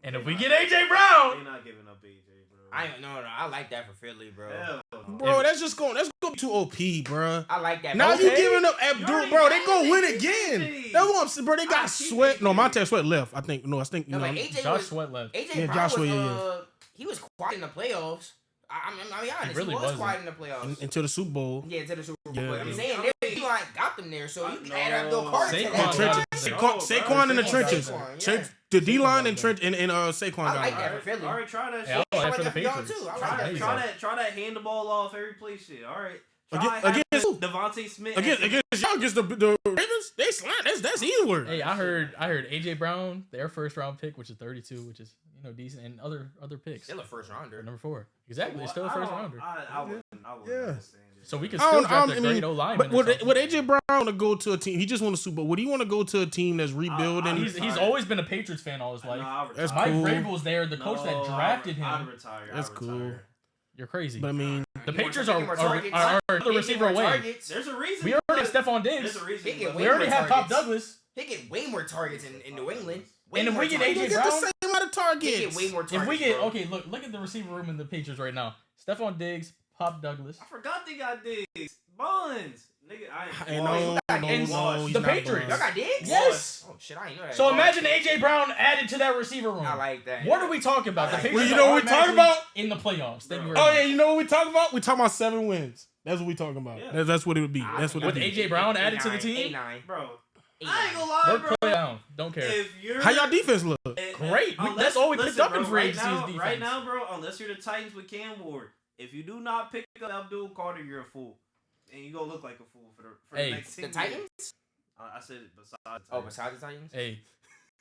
And if we get AJ Brown, they're not giving up AJ, bro. I like that for Philly, bro. Hell no. Bro, that's going too OP, bro. I like that. Now Okay. you giving up Abdul, bro. They gonna win AJ. again. That's what I'm saying, bro. They got Sweat. No, Montez Sweat left. I think. No, I think. No, No, but AJ Josh was, Sweat left. AJ Yeah, Brown Joshua, was, yeah. he was quiet in the playoffs. I'm be honest, really he was wasn't. quiet in the playoffs. until the Super Bowl. Yeah, to the Super Bowl. Yeah. But I'm saying their D-line got them there, so you can add Abdul No. Carter to Saquon that. Trenches. Saquon in the trenches. Saquon, yeah. The D line and Saquon I like got that it. for Philly. All right, try that Yeah, shit. I like that for the for y'all Patriots. too. I like that. Try that hand the ball off every play shit. All right. Against who? Devontae Smith. Against y'all, against the Ravens, they slide. That's easy work. Hey, I heard AJ Brown, their first round pick, which is 32, which is decent, and other picks. Still a first rounder. Number 4, exactly. It's still a first rounder. I wouldn't Yeah. understand it. So we can I still don't- draft I a mean, great O-lineman. But or something. would AJ Brown want to go to a team? He just won a Super Bowl. Would he want to go to a team that's rebuilding? He's always been a Patriots fan all his life. That's Mike cool. Vrabel's there, the coach that drafted I'd him. retire. That's I'd cool. retire. You're crazy. But I mean, The You Patriots want are targets? the receiver away. There's a reason. We already have Stephon There's Diggs. a reason. He get We already have Pop targets. Douglas. He get way more targets in New England. Way And if more we get targets. they AJ get the Brown? same amount of He get targets. way more targets. If we get bro. okay, look at the receiver room in the Patriots right now. Stephon Diggs, Pop Douglas. I forgot they got Diggs. Buns. Nigga, I And Buns. no, he's the not Patriots. Y'all Buns. got Diggs? Yes. Oh shit, I ain't know that. So imagine AJ Brown added to that receiver room. I like that. What are we talking about? The Well, Patriots you know are what we talking about? automatically in the playoffs. Thank you very Oh much. yeah, you know what we talking about? We talking about 7 wins. That's what we talking about. Yeah. That's what it would be. That's what it With would be. AJ Brown added to the team? 8-9. Bro. 8-9. I ain't gonna lie, We're bro. play down. Don't care. If you're How y'all defense look? Great. That's all we picked up in free agency is defense. Right now, bro, unless you're the Titans with Cam Ward, if you do not pick up Abdul Carter, you're a fool. And you gonna look like a fool for the Hey. next 10 The years. Titans? I said it besides. Oh, besides the Titans? Hey,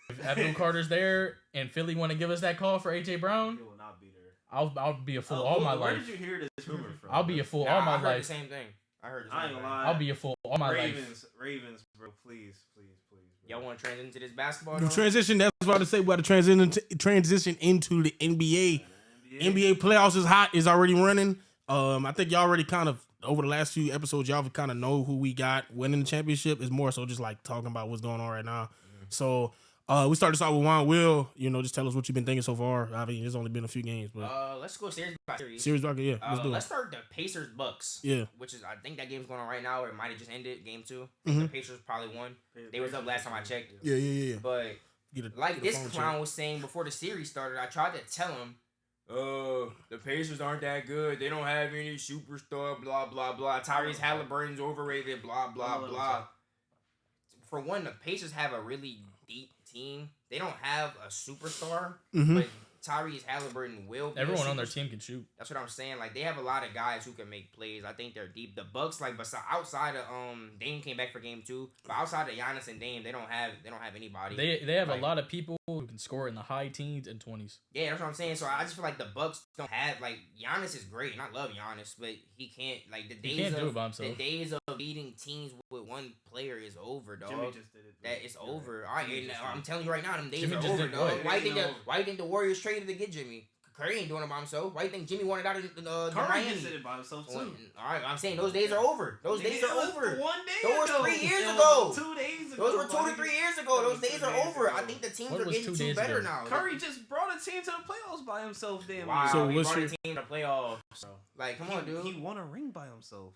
if Abdul Carter's there and Philly want to give us that call for AJ Brown, He will not be there. I'll be a fool all my Where life. did you hear this rumor from? I'll be a fool Nah, all my I heard life. the same thing. I heard the I same ain't thing. gonna lie. I'll be a fool all my life. Ravens, bro. Please. Bro. Y'all want to transition into this basketball? The now? transition. That's what I was about to say. We got to transition into the NBA. NBA playoffs is hot. Is already running. I think y'all already kind of over the last few episodes, y'all kind of know who we got winning the championship. Is more so just like talking about what's going on right now. So we start this off with Juan Will. Just tell us what you've been thinking so far. I mean, there's only been a few games, but Let's go series by series. series rocket, yeah. Let's do Let's it. start the Pacers Bucks. Yeah. Which is I think that game's going on right now, or it might have just ended game 2. Mhm. The Pacers probably won. They was up last time I checked. Yeah. But like this clown was saying before the series started, I tried to tell him, the Pacers aren't that good. They don't have any superstar, blah, blah, blah. Tyrese Halliburton's overrated, blah, blah, blah. For one, the Pacers have a really deep team. They don't have a superstar, but Tyrese Halliburton will be Everyone on their team can shoot. That's what I'm saying. Like, they have a lot of guys who can make plays. I think they're deep. The Bucks, like, outside of Dame came back for game 2, but outside of Giannis and Dame, they don't have anybody. They have like, a lot of people who can score in the high teens and 20s. Yeah, that's what I'm saying. So I just feel like the Bucks don't have, like, Giannis is great, and I love Giannis, but he can't, like, He can't do it by himself. the days of beating teams with one player is over, dog. Jimmy just did it. That it's over. I'm telling you right now, them days Jimmy are just over, did dog. what? Why you think the Warriors traded to get Jimmy? Curry ain't doing it by himself. Why you think Jimmy wanted out of the Curry Miami? just did it by himself too. All right, I'm saying those days are over. Those days are over. 1 day Those ago. were 3 years It was ago. 2 days ago. Those were 2 to 3 years ago. Those days are over. ago. I think the teams What are was getting 2 too days better ago? now. Curry just brought a team to the playoffs by himself. Damn. Wow, So he what's brought your- a team to playoffs. Like, come on, dude. He won a ring by himself.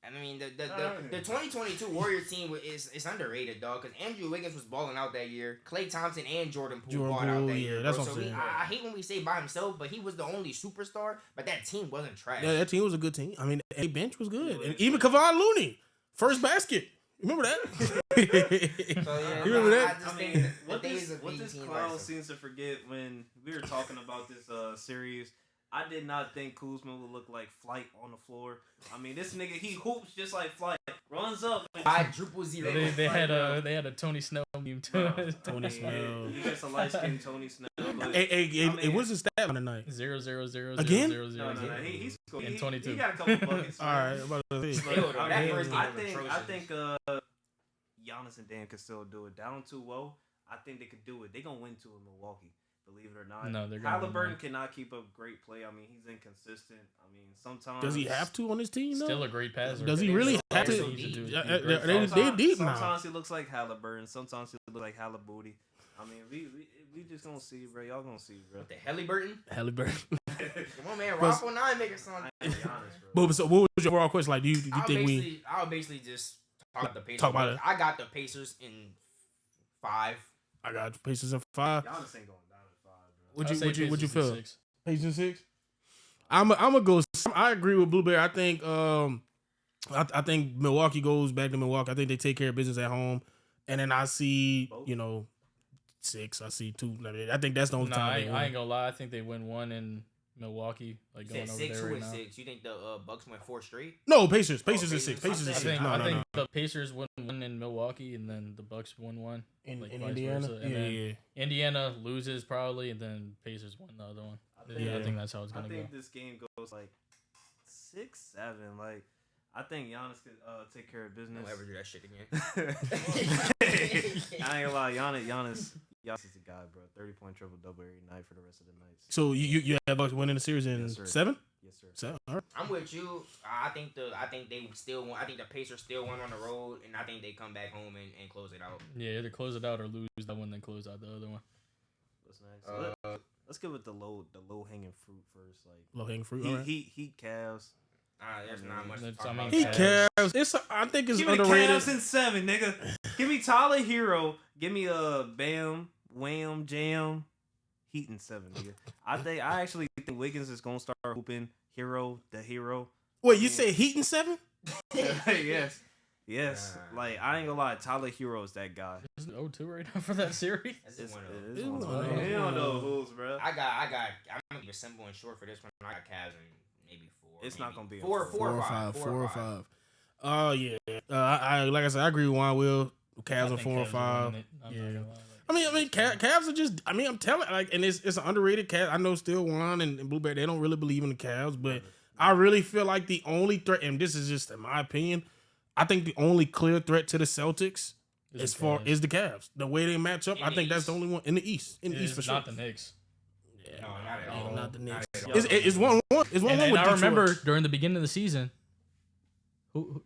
I mean, the 2022 Warriors team is underrated, dog. Because Andrew Wiggins was balling out that year. Klay Thompson and Jordan Poole balled out that year. that's bro. what I'm saying. I hate when we say by himself, but he was the only superstar. But that team wasn't trash. Yeah, that team was a good team. I mean, a bench was good, and even Kevon Looney, first basket. Remember that? So, yeah, You remember that? I just I think mean, the what days this of what beating this teams clown are- seems to forget when we were talking about this series. I did not think Kuzma would look like Flight on the floor. I mean, this nigga, he hoops just like Flight, runs up. And Quadruple zero. They had a Tony Snell meme too. Tony Snell. He's just a light skinned Tony Snell. But, It was a stat on the night. 0 0 0 Again? 0 0 no, 0 he's cool. And 22. He got a couple buckets. All right, I'm about to say. Yo, though, that first game I was think atrocious. Giannis and Dame can still do it. Down 2-0, I think they could do it. They gonna win 2 in Milwaukee. Believe it or not. No, they're gonna win Halliburton one. cannot keep up great play. I mean, he's inconsistent. I mean, sometimes Does he have to on his team? Though? Still a great passer. Does he really have to? So He needs deep. do- Yeah, be great they passer. deep now. Sometimes he looks like Halliburton. Sometimes he looks like Hallibooty. I mean, We just gonna see, bro. Y'all gonna see, bro. What the Halliburton? Halliburton. Come on, man. Raw 9 making something. But so what was your overall question? Like, do you think I'll basically just talk about the Pacers. Talk about it. I got the Pacers in 5. I got the Pacers in 5. Giannis ain't going down at 5, bro. Would you feel? 6. Pacers 6. I'm gonna go. I agree with Blueberry. I think I think Milwaukee goes back to Milwaukee. I think they take care of business at home, and then I see 6. I see 2. I think that's the only time. I ain't gonna lie. I think they win 1 in Milwaukee. Like going over 6. there Who right is now. 6? You think the Bucks went 4 straight? No, Pacers. Pacers is Pacers. 6. Pacers is 6. I think No. the Pacers win 1 in Milwaukee, and then the Bucks win 1 In vice Indiana. versa. And then Indiana loses probably, and then Pacers win the other one. I think that's how it's gonna go. I think this game goes like 6-7. Like, I think Giannis could take care of business. Don't ever do that shit again. I ain't gonna lie, Giannis is the guy, bro. 30-point triple-double every night for the rest of the nights. So you have Bucks winning the series in Yes, sir. 7? Yes, sir. 7. All right. I'm with you. I think they still won. I think the Pacers still won on the road, and I think they come back home and close it out. Yeah, either close it out or lose that one, then close out the other one. What's next? Let's get with the low hanging fruit first. Like Low hanging fruit. All right. Heat Cavs. There's not much to That's- talk I mean, about. He Cavs. cares. I think it's Give me the underrated. Cavs in 7, nigga. Give me Tyler Hero. Give me Bam, Wham, Jam. Heat in 7, nigga. I actually think Wiggins is gonna start hooping. The hero. Wait, you say Heat in 7? Yes. Like, I ain't gonna lie, Tyler Hero is that guy. Is it 0-2 right now for that series? That's one of It them. is one one of of those. You don't know who's, bro. I'm gonna be simple and short for this one. I got Cavs in maybe 4. It's not gonna be a 4 four. or 5. 4 or 5. Oh yeah. I like I said, I agree with Juan Will. Cavs I in think 4 or Cavs will 5. win it. I'm Yeah. not gonna lie. I mean, Cavs are just. I mean, I'm telling, like, and it's an underrated Cavs. I know still Juan and Blueberry, they don't really believe in the Cavs, but I really feel like the only threat, and this is just in my opinion, I think the only clear threat to the Celtics is the Cavs. The way they match up, I think that's the only one in the East. In the East for sure. Not the Knicks. No, not at all. Not the Knicks. Not at all. It's 1-1. It's 1-1 And with I Detroit. remember during the beginning of the season, who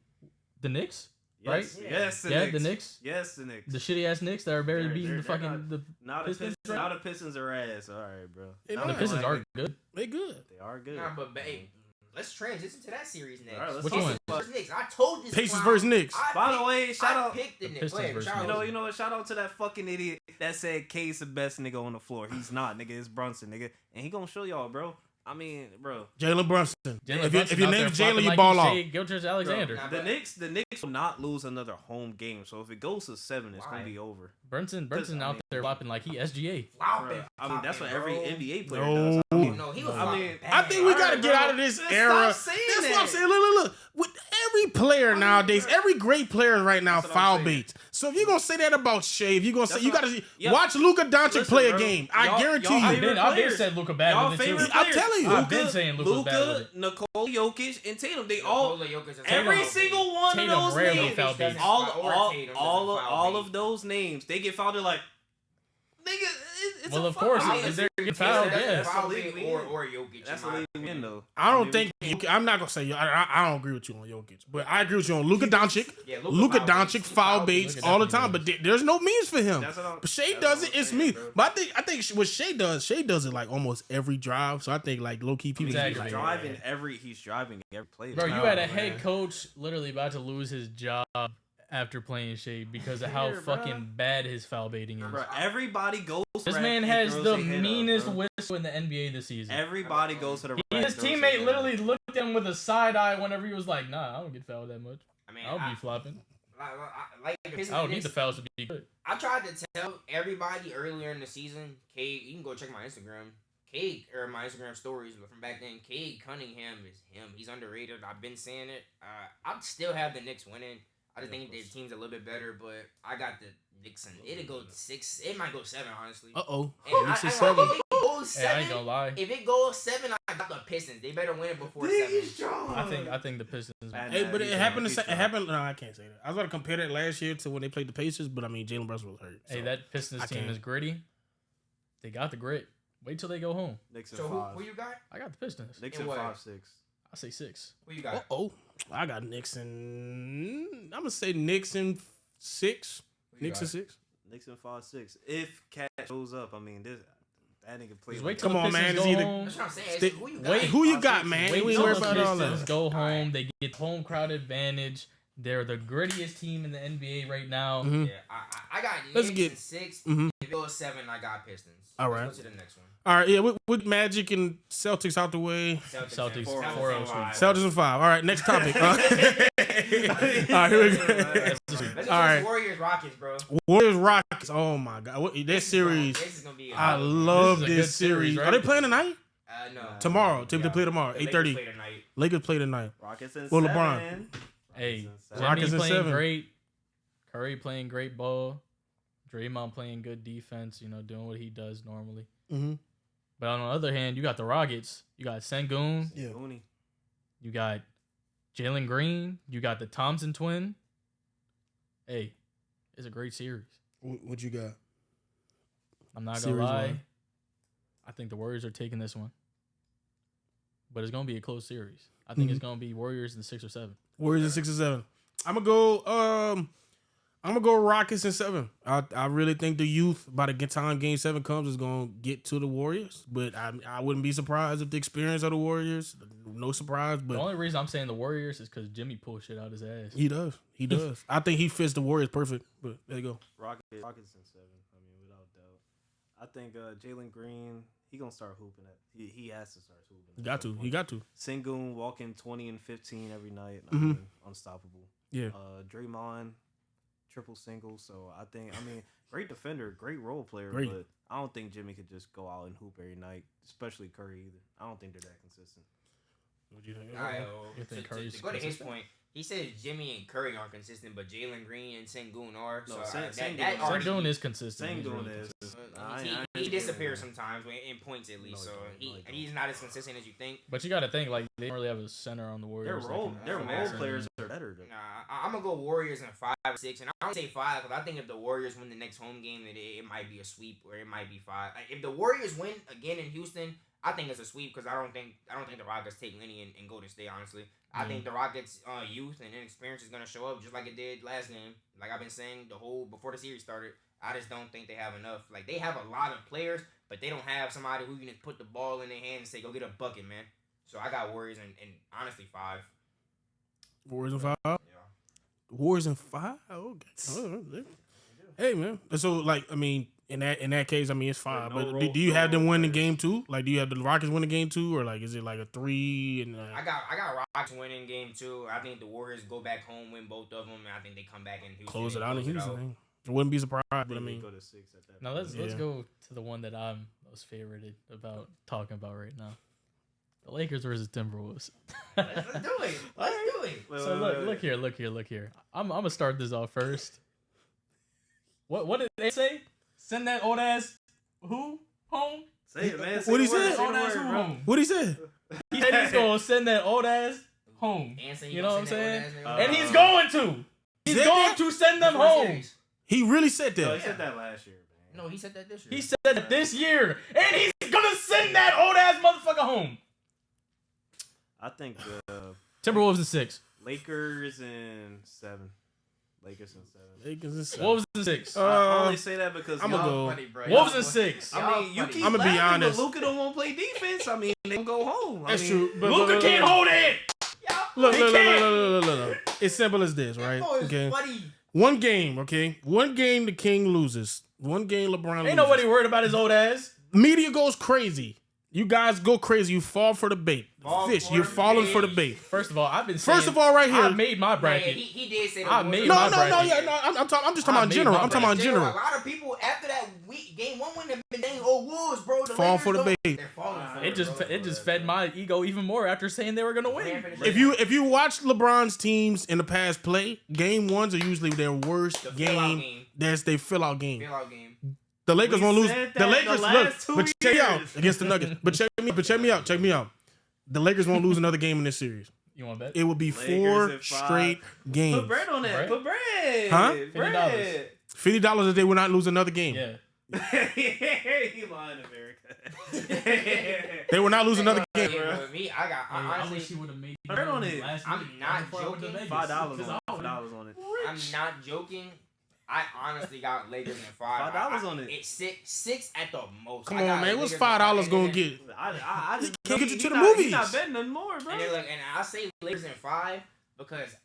the Knicks, right? Yes, the Yeah, Knicks. the Knicks. Yes, the Knicks. The shitty ass Knicks that are barely beating they're the fucking not- the Now the Pistons, Pistons, now the Pistons are ass. All right, bro. They Now not. the they're Pistons like- are good. They good. They are good. Nah, but hey, let's transition to that series next. All right, let's Which talk one? about- Versus Knicks. I told this. Pacers clown- versus Knicks. By the way, shout I out. picked the Knicks. Pistons Wait, versus shout out. You know what? Shout out to that fucking idiot that said K's the best nigga on the floor. He's not, nigga. It's Brunson, nigga, and he gonna show y'all, bro. I mean, bro. Jalen Brunson. Jalen If Brunson your out name there is Jalen, flopping you like ball he's off. Shai Gilgeous-Alexander. Nah, The Knicks will not lose another home game. So if it goes to 7, it's Why? gonna be over. Brunson I out mean, there flopping like he SGA. Flopping, I mean, that's what flopping, every bro. NBA player No. does. I mean, No, he was. I flopping mean, bad. I think we All got to right, get bro. out of this Just era. stop saying That's what I'm that. saying. Look. With every player nowadays, every great player right now That's what I'm foul saying. baits. So if you're gonna say that about Shea, if you're gonna say That's you what gotta yeah. watch Luka Doncic Listen, play a bro. game. I Y'all- guarantee y'all you. favorite I've been players. said Luka bad Y'all with it too. favorite I'm players. telling you. I've been saying Luka was bad with it. Nikola Jokic, and Tatum. They all Nikola Jokic is every foul single one Tatum of those rarely names. foul baits. All of those names, they get fouled. They're like, nigga, it's Well, a of course, foul. I mean, if they're getting That's fouled, a yeah. foul That's the bait league we in. or Jokic. That's in the my league we in, opinion. though. I don't mean, think I'm not gonna say I don't agree with you on Jokic, but I agree with you on Luka Doncic. Yeah, Luka foul Doncic baits. foul Foul baits Luka all the definitely time, but there's no means for him. That's what I'm- But Shea that's does what it. I'm It's saying, me. bro. But I think what Shea does it like almost every drive. So I think like low key people. Exactly. Just He's be like, driving every play. Bro, you Nah, had a man. head coach literally about to lose his job after playing Shea because of how Here, bro. fucking bad his foul baiting is. Bro, everybody goes. This rack man and has throws the their head up, meanest bro. whistle in the NBA this season. Everybody goes to the. His rack, throws their teammate head up. literally looked at him with a side eye whenever he was like, "Nah, I don't get fouled that much. I mean, I'll be flopping. like the Pistons I don't need and the fouls to be good." I tried to tell everybody earlier in the season, Cade, you can go check my Instagram. Cade, or my Instagram stories from back then, Cade Cunningham is him. He's underrated. I've been saying it. I still have the Knicks winning. I just think their team's a little bit better, but I got the Knicks, and it'll go 6. It might go 7, honestly. Uh-oh. And Knicks is if 7. it goes Hey, I 7, ain't gonna lie. if it goes 7, I got the Pistons. They better win it before 7. I think the Pistons. Man, Hey, but he's it happened. strong. It happened. No, I can't say that. I was gonna compare that last year to when they played the Pacers, but I mean Jalen Brunson was hurt. Hey, so. that Pistons I team can't. is gritty. They got the grit. Wait till they go home. Knicks in So 5. who you got? I got the Pistons. Knicks In in what? 5-6. I say 6. Who you got? Oh, I got Knicks and I'm gonna say Knicks in 6. Who you Knicks in got? 6. Knicks in 5-6. If Cat shows up, I mean, that nigga plays. Wait till Come on, the man. Pistons It's go either- home. That's what I'm saying. Stay- Who you got? Wait, Who you got, man? Wait We ain't till worried the about all Pistons that. go home. Alright. They get home crowd advantage. They're the grittiest team in the NBA right now. Mhm. Yeah, I got Let's Knicks get- in 6. Mhm. If it goes 7, I got Pistons. All Let's right. go to the next one. All right, yeah, with Magic and Celtics out the way. Celtics, 4-0. 4-0. Celtics in 5. All right, next topic. All right, here we go. Let's All go right. Warriors Rockets, bro. Warriors Rockets. Oh my God, that series. This is gonna be. I love This is a this good series, series. right? Are they playing tonight? No. Tomorrow. They Yeah. play tomorrow. The Lakers 8:30. play tonight. Lakers play tonight. Rockets in Well, 7. LeBron. Hey, Rockets Jimmy in playing 7. great. Curry playing great ball. Draymond playing good defense. Doing what he does normally. Mm-hmm. But on the other hand, you got the Rockets. You got Sengun. Yeah. Mooney. You got Jalen Green. You got the Thompson twin. Hey, it's a great series. What you got? I'm not gonna Series lie. one. I think the Warriors are taking this one. But it's gonna be a close series. I think it's gonna be Warriors in 6 or 7. Warriors in 6 or 7. I'm gonna go Rockets in 7. I really think the youth by the time Game 7 comes is gonna get to the Warriors, but I wouldn't be surprised if the experience of the Warriors. No surprise, The but only reason I'm saying the Warriors is because Jimmy pulls shit out his ass. he does. I think he fits the Warriors perfect. But there you go. Rockets in 7. I mean, without doubt. I think Jalen Green, he gonna start hooping at. He has to start hooping. He got to. Sengun walking 20 and 15 every night. I Mhm. mean, unstoppable. Yeah. Draymond, triple single. So I mean, great defender, great role player. Great. But I don't think Jimmy could just go out and hoop every night, especially Curry either. I don't think they're that consistent. What do you think? All right, You think Curry's to go to his consistent? point, he says Jimmy and Curry aren't consistent, but Jalen Green and Sengun are. No, So Sengun- that already, Sengun is consistent. He's Sengun really is. consistent. he disappears sometimes in points at least. No, So he don't. he's not as consistent as you think. But you got to think like they don't really have a center on the Their Warriors. role Sengun. players are better. Though. Nah, I'm gonna go Warriors in 5-6, and I don't say 5 because I think if the Warriors win the next home game, that it might be a sweep or it might be 5. Like, if the Warriors win again in Houston, I think it's a sweep because I don't think the Rockets take Lenny and Golden State. Honestly, I think the Rockets' youth and inexperience is gonna show up just like it did last game. Like I've been saying before the series started, I just don't think they have enough. Like they have a lot of players, but they don't have somebody who can just put the ball in their hand and say, "Go get a bucket, man." So I got Warriors and honestly 5. Warriors in 5. Yeah. Warriors in 5. Okay. Hey man. So like I mean. In that case, I mean it's 5. No But role- do you have them role win the players. game 2? Like, do you have the Rockets win the game 2, or like is it like a 3? And I got Rockets winning game 2. I think the Warriors go back home, win both of them, and I think they come back in Houston. close it and out in close it Houston? I wouldn't be surprised, but I They mean, go to 6 at that. Now let's Yeah. go to the one that I'm most favorited about talking about right now. The Lakers versus Timberwolves. Let's do it. Let's do it. Wait, So wait, look here. I'm gonna start this off first. What did they say? Send that old ass home? Say it, man. Say What'd he the word, say? the Old ass word, who bro. home? what he said? He said he's gonna send that old ass home. And say You know what I'm gonna saying? send that old ass And nigga he's home. going to. He's Said going that? to send them Before home. series. He really said No, that. he said that last year, man. No, he said that this year. He said that this year, and he's gonna send that old ass motherfucker home. I think the Timberwolves in 6. Lakers in 7. Lakers in 7. Lakers in 7. Wolves in 6. I only say that because I'ma y'all- go- Funny, bro. Wolves Y'all in 6. funny. I mean, you Y'all keep I'ma be laughing, honest. but Luka don't want to play defense. I mean, they can go home. That's I mean, true. But Luka can't hold it. Look, He look, look, can't. look, look, look, look. It's simple as this, right? That boy is Okay. funny. One game, okay? One game the King loses. One game LeBron loses. Ain't nobody worried about his old ass. Media goes crazy. You guys go crazy. You fall for the bait. Fall Fish, for you're the falling bait. for the bait. First of all, I've been saying. First of all, right here. I made my Yeah, bracket. he did say I the made Warriors- my No, bracket. yeah, no. I'm just talking I about in made general. my I'm talking about in There were general. a lot of people after that week game 1 win have been saying, "Oh, Wolves, bro." The Fall Lakers for the don't-" bait. They're falling for It bro. just fed my ego even more after saying they were gonna win. If you watch LeBron's teams in the past play, game 1s are usually their worst The fill-out game. game. That's they fill out game. Fill-out game. The Lakers We won't lose. said The that Lakers the last look, 2 but check me out years. against the Nuggets. But check me out. The Lakers won't lose another game in this series. You want to bet? It will be Lakers 4 in 5. straight games. Put bread on that. Bread? Put bread. Huh? Bread. $50 if they will not lose another game. Yeah. He lying, America. They will not lose another game. Yeah, with me, I honestly, he would have made Bread on it. I'm not joking. $5 on it. $5 on it. I'm not joking. I honestly got Lakers in $5. $5 on it. It's six at the most. Come on, man. What's $5 gonna get? I just Can't get you to the He's movies. not betting nothing more, bro. And I say Lakers in 5 because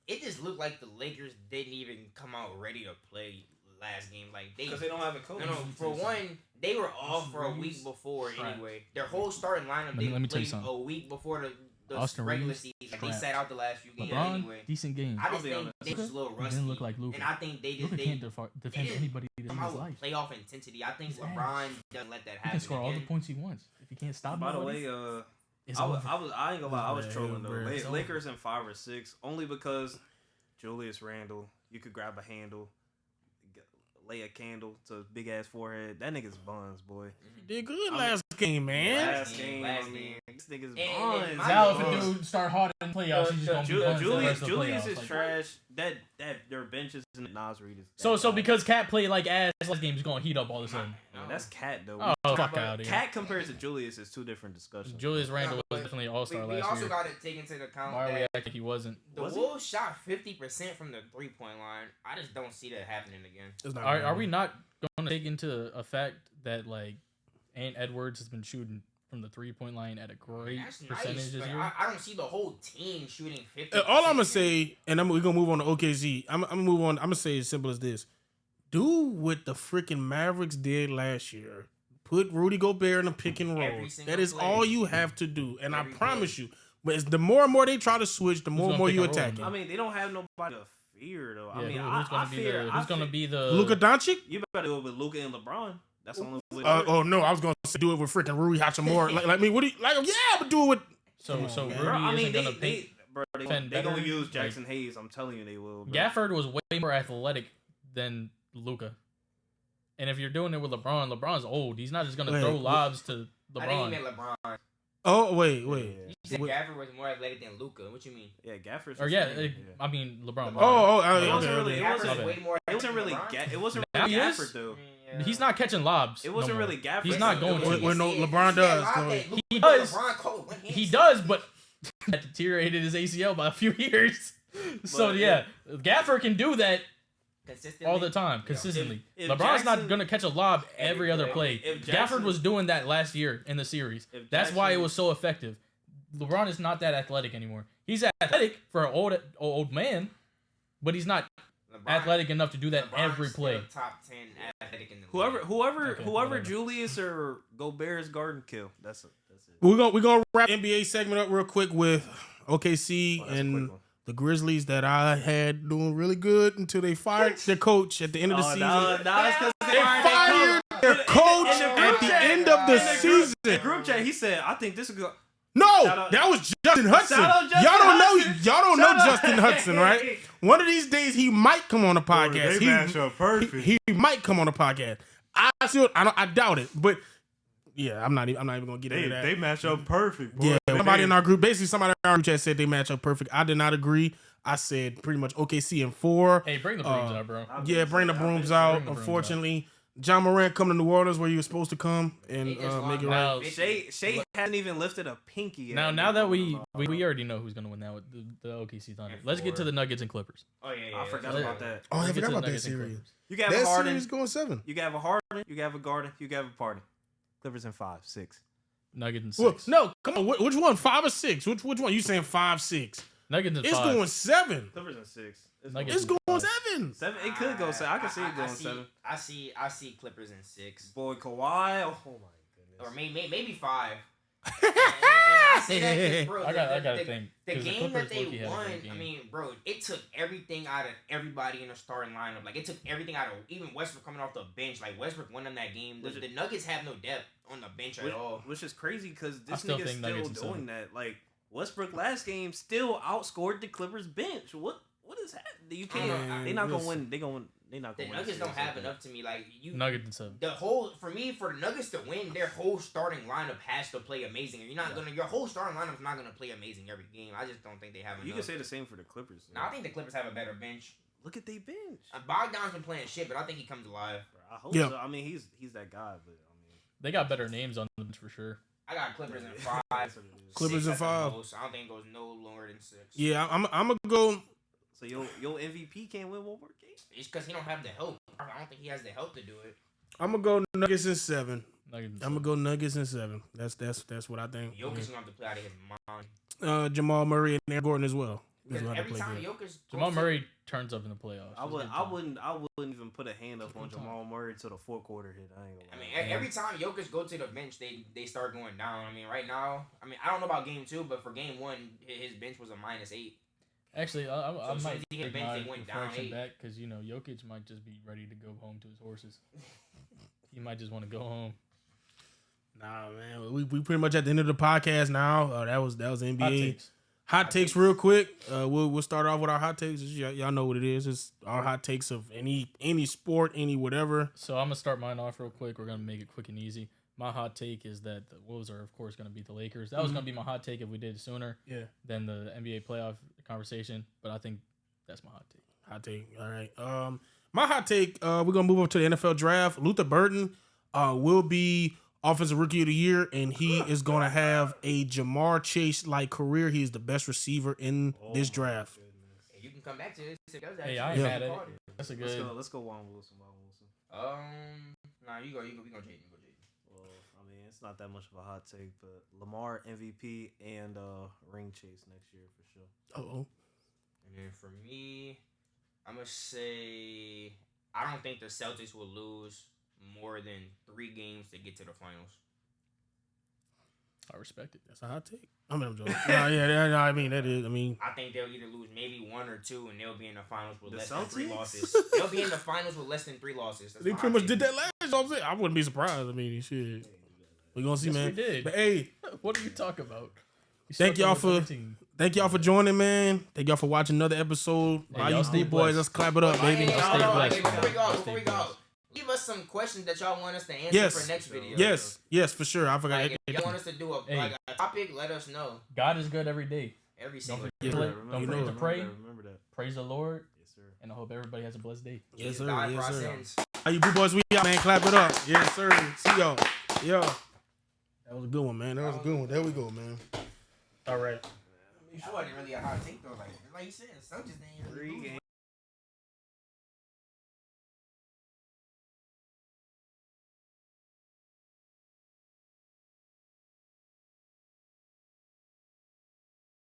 it just looked like the Lakers didn't even come out ready to play last game. Like Because they don't have a coach. No, for one, they were off for a week before anyway. Their whole starting lineup they played a week before the regular season. They sat out the last few games anyway. Decent game. I just think they just a little rusty. Didn't look like Luka. And I think they can't defend anybody in his come out life. with playoff intensity. I think LeBron doesn't let that happen. He can score all the points he wants. If he can't stop By the nobody, way, it's I over. ain't gonna lie, I was trolling though. It's Lakers in 5 or 6 only because Julius Randle, you could grab a handle, lay a candle to a big ass forehead. That nigga's buns, boy. He did good last game, man. Last game. This nigga's And buns. Now if a dude start hard in playoffs, he's just gonna be buns the rest of the Julius playoffs. is Like, trash. That their benches and Nas Reed is. So because Cat played like ass last game, he's gonna heat up all of a sudden. That's Cat though. Oh, fuck out of here. Cat compared to Julius is two different discussions. Julius Randle No, was definitely an all-star we last also year. got to take into account Why are we that acting he wasn't? the Was he? Wolves shot 50% from the 3-point line. I just don't see that happening again. It's not Are gonna we not going to take into effect that like Ant Edwards has been shooting from the 3-point line at a great That's percentage nice, this but year? I don't see the whole team shooting 50%. All I'm gonna say, and we're gonna move on to OKC. I'm gonna move on. I'm gonna say as simple as this: do what the freaking Mavericks did last year. Put Rudy Gobert in a pick and roll. Every single That is play. all you have to do. And Every I promise you, but it's the more and more they try to switch, the more and gonna more pick you and roll attack him? it. I mean, they don't have nobody to fear though. Yeah, I mean, who's gonna I be fear. the who's gonna be the Luka Doncic? You better do it with Luka and LeBron. That's the only way. Oh no, I was gonna say do it with freaking Rui Hachimura. like me, what do you like? Yeah, but do it with. so Come on, so man. Rudy Bro, I mean, isn't gonna pick. they defend gonna better. use Jackson Hayes. I'm telling you, they will. Bro. Gafford was way more athletic than Luka. And if you're doing it with LeBron, LeBron's old. He's not just gonna Wait, throw what? lobs to I think you LeBron. meant LeBron. Oh wait. You said What- Gafford was more athletic than Luka. What you mean? Yeah, Gafford's. Or I mean LeBron. Oh, It wasn't really- okay. it Gafford's wasn't- way more. It wasn't really. LeBron. It wasn't Now really he is? Gafford though. Yeah. He's not catching lobs. It wasn't no more. really Gafford. He's not going to. When no You see LeBron that does, lob so- that Luka He put does. LeBron caught with one hand. He does, but that deteriorated his ACL by a few years. So But, yeah, Gafford can do that Consistently. all the time, consistently. If LeBron's not Jackson- gonna catch a lob every other play. if Gafford Jackson- was doing that last year in the series. If That's why it Jackson- was so effective. LeBron is not that athletic anymore. He's athletic for an old man, but he's not LeBron- athletic enough to do that LeBron's every still play. Top 10 athletic in the Whoever, league. Okay, whoever whatever. Julius or Gobert's garden kill. That's it. We're gonna wrap NBA segment up real quick with OKC Oh, that's a and quick one. the Grizzlies that I had doing really good until they fired their coach at the end of the season. No, it's because They fired their coach in the at group the chat. end of the In the season. group chat, he said, "I think this is good." No, Shout out- that was Justin Hudson. Shout out Justin Y'all don't Hudson. know. Y'all don't know Shout out- Justin Hudson, right? One of these days he might come on a podcast. They match up perfect. He might come on a podcast. I doubt it, but yeah, I'm not even gonna get into that. They match up perfect. Boy. Yeah, somebody in our group, basically somebody in our group chat said they match up perfect. I did not agree. I said pretty much OKC in 4. Hey, bring the brooms out, bro. Yeah, bring the brooms out. Unfortunately, John Morant come to New Orleans where he was supposed to come and They just make it lost right. Now, Shea hasn't even lifted a pinky yet. now that we already know who's gonna win now with the OKC Thunder. And Let's get to four. the Nuggets and Clippers. Oh yeah, I forgot Yeah. about that. Oh, I Let's get forgot to the about that Nuggets and series. Clippers. You can have That a Harden. series going 7. You can have a Harden. You can have a Garden. You can have a party. Clippers in 5, 6. Nuggets and Well, 6. no, come on. Which one? 5 or 6? Which one? You saying 5, 6? Nuggets and It's 5. going 7. Clippers in 6. Nuggets It's and going 5. 7. 7. It could go 7. I can see it going 7. I see Clippers in 6, Boy, Kawhi. Oh my goodness. or maybe 5. And I say that 'cause, bro, I gotta think. The 'cause game that Clippers they low-key had a won, great game. I mean, bro, it took everything out of everybody in the starting lineup. Like, it took everything out of even Westbrook coming off the bench. Like, Westbrook won them that game. The Nuggets have no depth on the bench at all. Which is crazy because I this still nigga's think still Nuggets in doing 7. that. Like, Westbrook last game still outscored the Clippers bench. What is happening? You can't. Man, They not gonna listen. win. They not The gonna win. Nuggets this don't series. have enough to me. Like, you. Nuggets and 7. The whole for the Nuggets to win, their whole starting lineup has to play amazing. You're not gonna your whole starting lineup's not gonna play amazing every game. I just don't think they have enough. You can say the same for the Clippers. No, I think the Clippers have a better bench. Look at they bench. Bogdan's been playing shit, but I think he comes alive. Bro, I hope Yeah. so. I mean, he's that guy, but I mean, They got better names on the bench for sure. I got Clippers in 5. that's what it is. Clippers 6 in at the 5. most. I don't think it goes no lower than 6. Yeah, I'm gonna go So your MVP can't win one more game? It's because he don't have the help. I don't think he has the help to do it. I'm gonna go Nuggets in 7. Nuggets. I'm gonna go Nuggets in 7. That's what I think. Jokic gonna have to play out of his mind. Jamal Murray and Aaron Gordon as well. Because every time Jokic Jamal Murray turns up in the playoffs. I wouldn't even put a hand up on Jamal Murray till the fourth quarter hit. I ain't gonna lie. Every time Jokic go to the bench, they start going down. Right now, I don't know about game 2, but for game 1, his bench was a -8. Actually, I might take my reflection back because Jokic might just be ready to go home to his horses. He might just want to go home. Nah, man, we pretty much at the end of the podcast now. That was NBA. Hot takes. Real quick. We'll start off with our hot takes. Y'all know what it is. It's our hot takes of any sport, any whatever. So I'm gonna start mine off real quick. We're gonna make it quick and easy. My hot take is that the Wolves are, of course, gonna beat the Lakers. That was gonna be my hot take if we did it sooner. Yeah. Than the NBA playoff conversation. But I think that's my hot take. Hot take. All right. My hot take. We're gonna move up to the NFL draft. Luther Burton will be Offensive Rookie of the Year, and he is going to have a Jamar Chase-like career. He is the best receiver in this draft. Hey, you can come back to this. Hey, I ain't mad at it. That's a good. Let's go Juan Wilson. Nah, you go Jaden. Well, it's not that much of a hot take, but Lamar MVP and ring chase next year for sure. Uh-oh. And then for me, I'm going to say I don't think the Celtics will lose more than 3 games to get to the finals. I respect it. That's a hot take. I'm joking. I mean, that is. I think they'll either lose maybe 1 or 2, and they'll be in the finals with less than 3 losses. They'll be in the finals with less than 3 losses. They pretty much did that last year. I wouldn't be surprised. Shit. We're gonna see, yes, man. We did. But hey, what are you talking about? Thank y'all for joining, man. Thank y'all for watching another episode. Bayou Bootboys. Let's clap it up, baby. Before we go. Leave us some questions that y'all want us to answer for next video. Yes, for sure. I forgot. If y'all want us to do a topic, let us know. God is good every day. Every single day. Don't forget to pray. Remember that. Praise the Lord. Yes, sir. And I hope everybody has a blessed day. Yes, sir. Yes, sir. Bayou Bootboys, we out, man. Clap it up. Yes, sir. See y'all. Yo. That was a good one, man. That was a good one. There we go, man. All right. That wasn't really a hot take, though. Like you said, some just didn't really